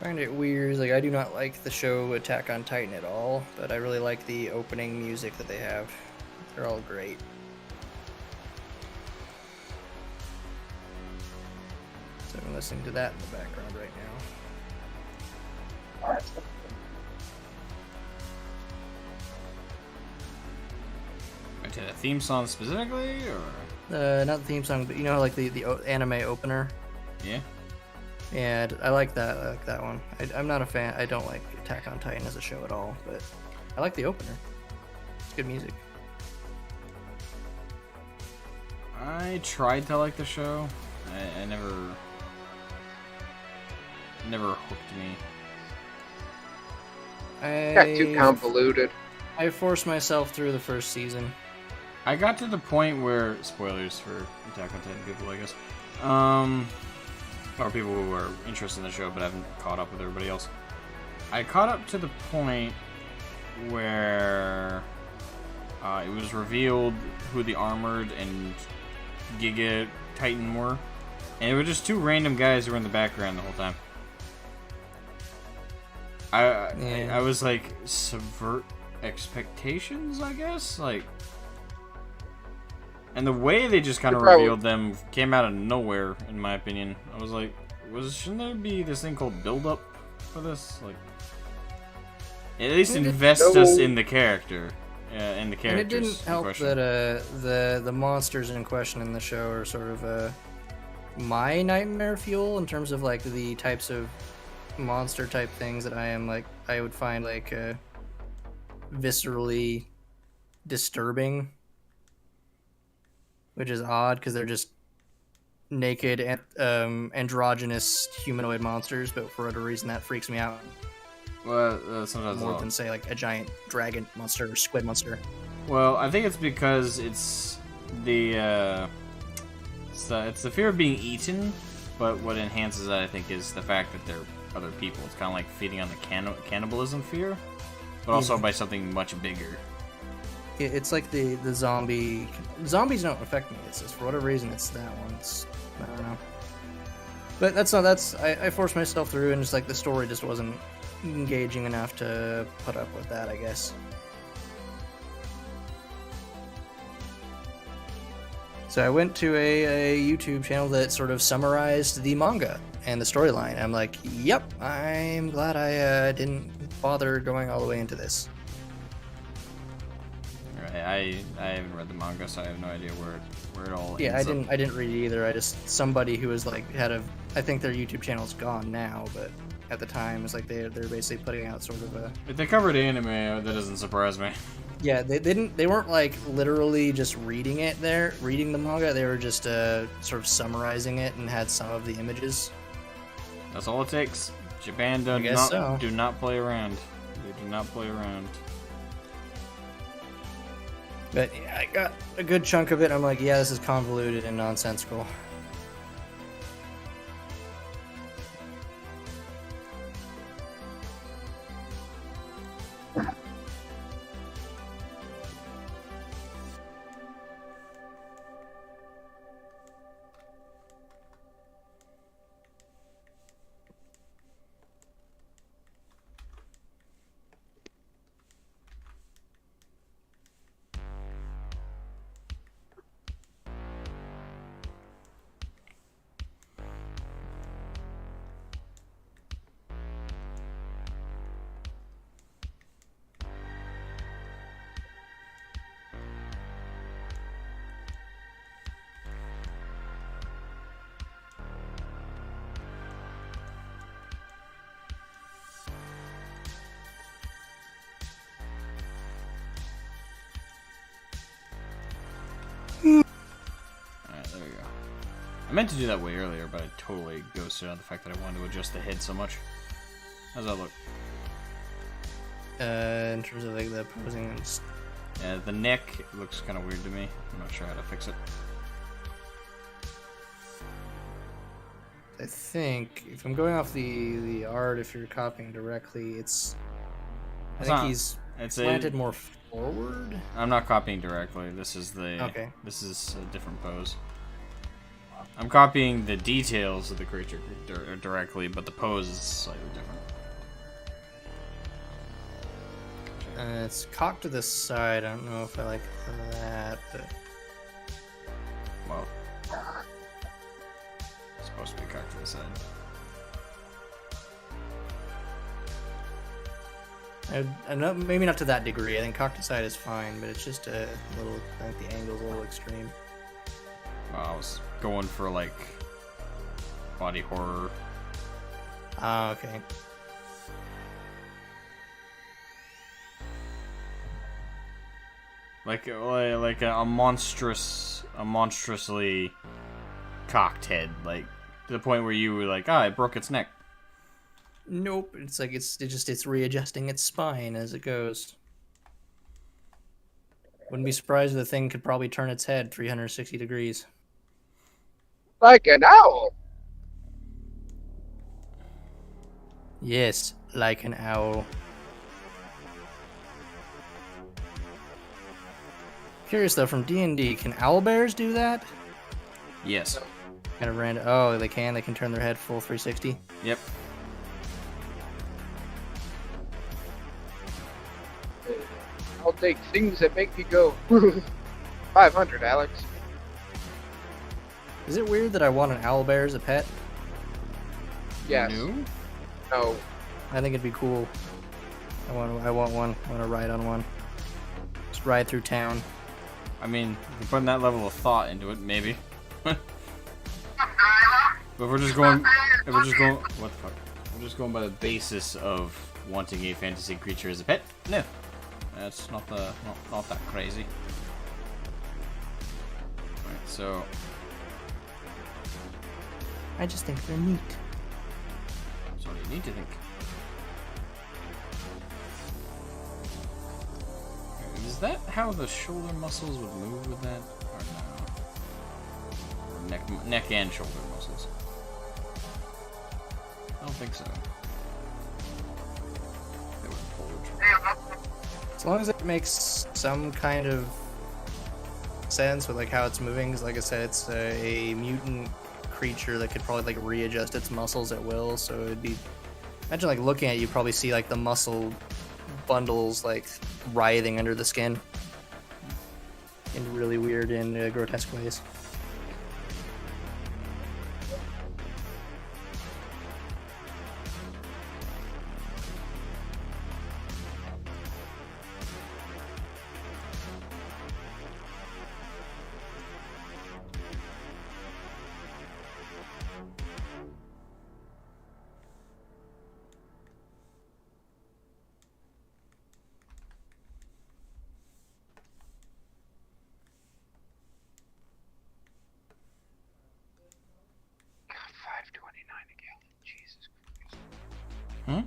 Find it weird. Like, I do not like the show Attack on Titan at all, but I really like the opening music that they have. They're all great. So I'm listening to that in the background right now. To the theme song specifically, or? Not the theme song, but you know, like the anime opener. Yeah. Yeah, I like that. I like that one. I'm not a fan. I don't like Attack on Titan as a show at all, but I like the opener. It's good music. I tried to like the show. I never hooked me. Got too convoluted. I forced myself through the first season. I got to the point where, spoilers for Attack on Titan people, I guess, or people who are interested in the show but haven't caught up with everybody else. I caught up to the point where it was revealed who the Armored and Giga Titan were, and it were just two random guys who were in the background the whole time. I was like, subvert expectations, I guess, like. And the way they just kind of revealed them came out of nowhere, in my opinion. I was like, shouldn't there be this thing called build-up for this? Like, at least invest us in the character, in the characters. And it didn't help that the monsters in question in the show are sort of my nightmare fuel in terms of like the types of monster type things that I would find like viscerally disturbing. Which is odd because they're just naked and androgynous humanoid monsters, but for whatever reason that freaks me out. Well, sometimes more than say like a giant dragon monster or squid monster. Well, I think it's because it's the fear of being eaten, but what enhances that I think is the fact that they're other people. It's kind of like feeding on the cannibalism fear, but also by something much bigger. It's like the zombie. Zombies don't affect me. It's just for whatever reason it's that one. I don't know. But I forced myself through, and just like the story just wasn't engaging enough to put up with that, I guess. So I went to a YouTube channel that sort of summarized the manga and the storyline. I'm like, yep, I'm glad I didn't bother going all the way into this. I haven't read the manga, so I have no idea where it all ends up. I didn't read it either. I just somebody who was like I think their YouTube channel's gone now, but at the time it's like they're basically putting out sort of a. If they covered anime, that doesn't surprise me. Yeah, they weren't like literally just reading the manga. They were just sort of summarizing it and had some of the images. That's all it takes. Japan do not play around. They do not play around. But yeah, I got a good chunk of it. I'm like, yeah, this is convoluted and nonsensical. I meant to do that way earlier, but I totally ghosted on the fact that I wanted to adjust the head so much. How's that look? In terms of like the posing and Yeah, the neck looks kind of weird to me. I'm not sure how to fix it. I think if I'm going off the art, if you're copying directly, it's I It's think not- he's It's slanted more forward. I'm not copying directly. This is Okay. This is a different pose. I'm copying the details of the creature directly, but the pose is slightly different. It's cocked to the side. I don't know if I like that, but Well, it's supposed to be cocked to the side. I know maybe not to that degree. I think cocked to the side is fine, but it's just a little. I think the angle's a little extreme. Well, I was going for like body horror. Ah, okay. Like a monstrously cocked head, like to the point where you were like, it broke its neck. Nope. It's like it's readjusting its spine as it goes. Wouldn't be surprised if the thing could probably turn its head 360 degrees. Like an owl. Yes, like an owl. Curious though, from D&D, can owlbears do that? Yes. Kind of random. Oh, they can. They can turn their head full 360. Yep. I'll take things that make me go 500, Alex. Is it weird that I want an owlbear as a pet? Yes. No? No. I think it'd be cool. I want one. I want to ride on one. Just ride through town. I mean, if you're putting that level of thought into it, maybe. But if we're just going, what the fuck? We're just going by the basis of wanting a fantasy creature as a pet. No, that's not that crazy. Alright, so I just think they're neat. that's all you need to think. Is that how the shoulder muscles would move with that, or no? Or neck and shoulder muscles. I don't think so. They would forward. As long as it makes some kind of sense with like how it's moving, 'cause like I said, it's a mutant creature that could probably like readjust its muscles at will. So it'd be, imagine like looking at you, probably see like the muscle bundles like writhing under the skin in really weird and grotesque ways. Hmm?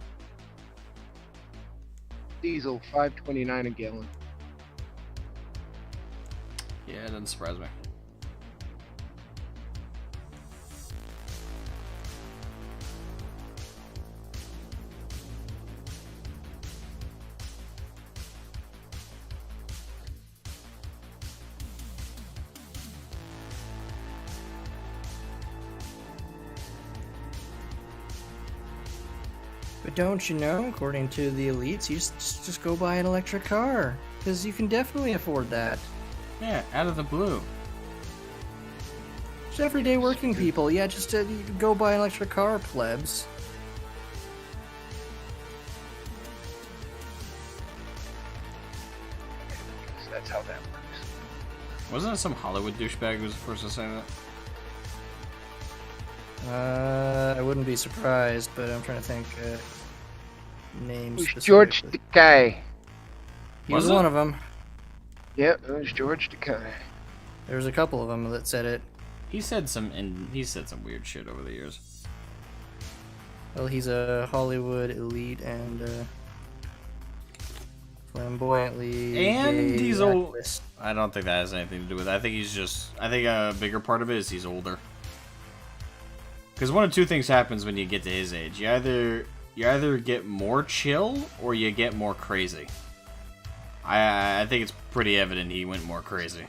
Diesel, $5.29 a gallon. Yeah, it doesn't surprise me. But don't you know, according to the elites, you just go buy an electric car. Because you can definitely afford that. Yeah, out of the blue. Just everyday working people, yeah, just you go buy an electric car, plebs. That's how that works. Wasn't it some Hollywood douchebag who was the first to say that? I wouldn't be surprised, but I'm trying to think names. It was George specifically. Takei. He was Was it? one of them. Yep, it was George Takei. There was a couple of them that said it. He said some weird shit over the years. Well, he's a Hollywood elite and flamboyantly And gay he's old. activist. I don't think that has anything to do with it. I think a bigger part of it is he's older. Because one of two things happens when you get to his age. You either get more chill or you get more crazy. I think it's pretty evident he went more crazy.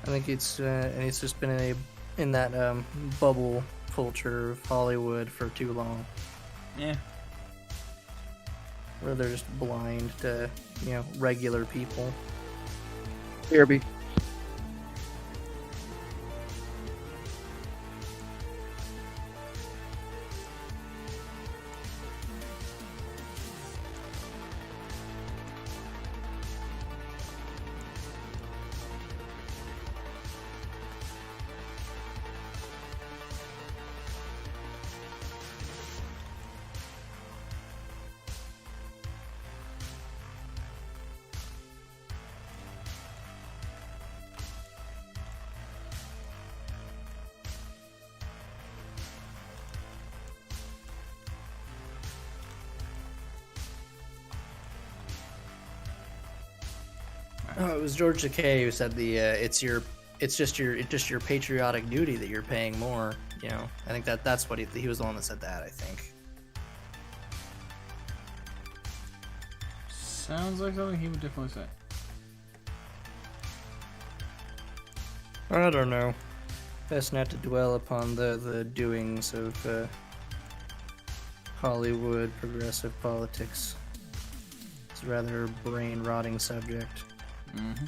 I think it's just been in that bubble culture of Hollywood for too long, Yeah. where they're just blind to regular people. BRB. Oh, it was George Takei who said it's just your patriotic duty that you're paying more. I think that's what he was the one that said that. I think. Sounds like something he would definitely say. I don't know. Best not to dwell upon the doings of Hollywood progressive politics. It's a rather brain-rotting subject. Mm-hmm.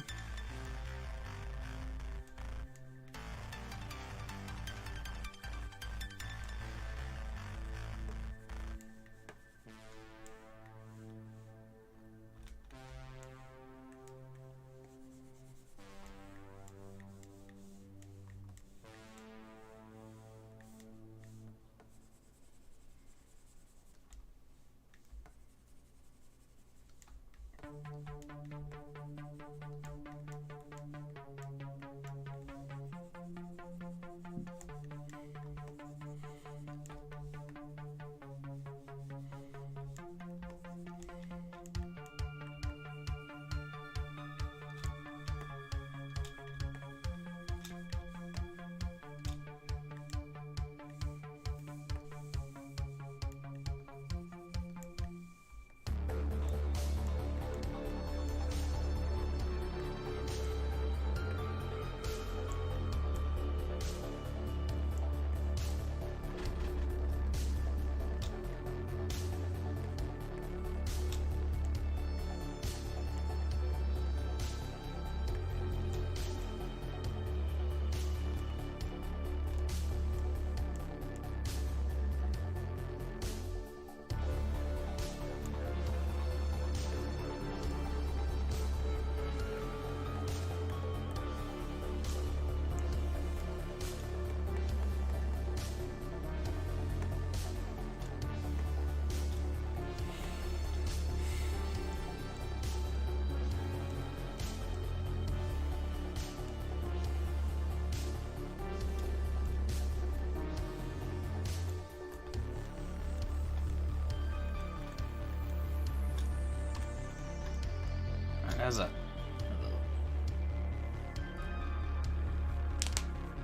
How's that?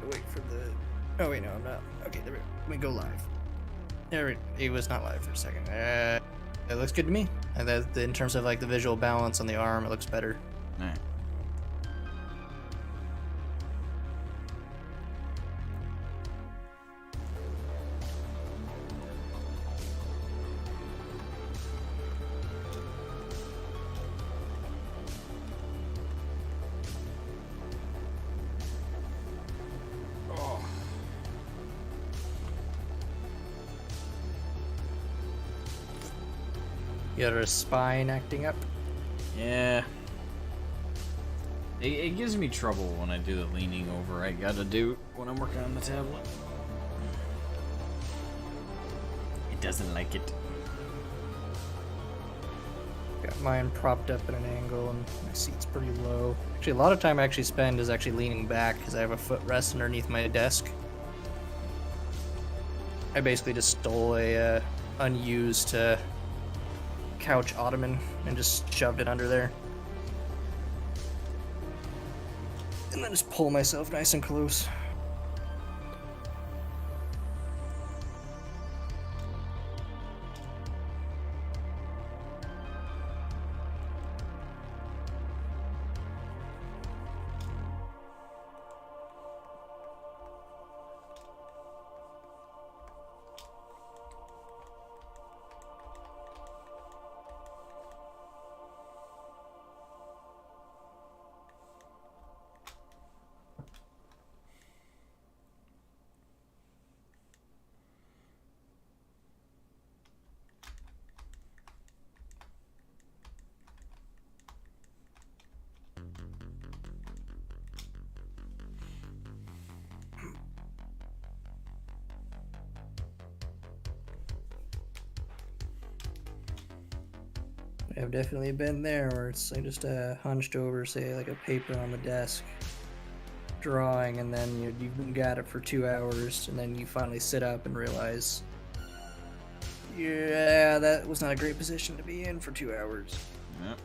Wait for the. Oh wait, no, I'm not. Okay, there we go live. There, it was not live for a second. It looks good to me. And in terms of like the visual balance on the arm, it looks better. Alright. You got her spine acting up. Yeah. It gives me trouble when I do the leaning over I gotta do when I'm working on the tablet. It doesn't like it. Got mine propped up at an angle and my seat's pretty low. Actually, a lot of time I actually spend is actually leaning back because I have a footrest underneath my desk. I basically just stole a unused couch ottoman and just shoved it under there. And then just pull myself nice and close. I've definitely been there where it's like just hunched over, say, like a paper on the desk, drawing, and then you've got it for 2 hours, and then you finally sit up and realize, yeah, that was not a great position to be in for 2 hours. Yep.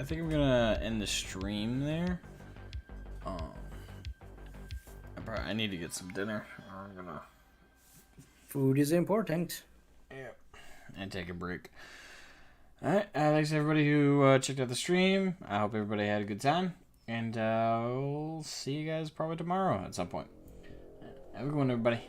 think I'm gonna end the stream there. I need to get some dinner. I'm gonna. Food is important. Yeah. And take a break. Alright, thanks everybody who checked out the stream. I hope everybody had a good time. And we'll see you guys probably tomorrow at some point. Have a good one, everybody.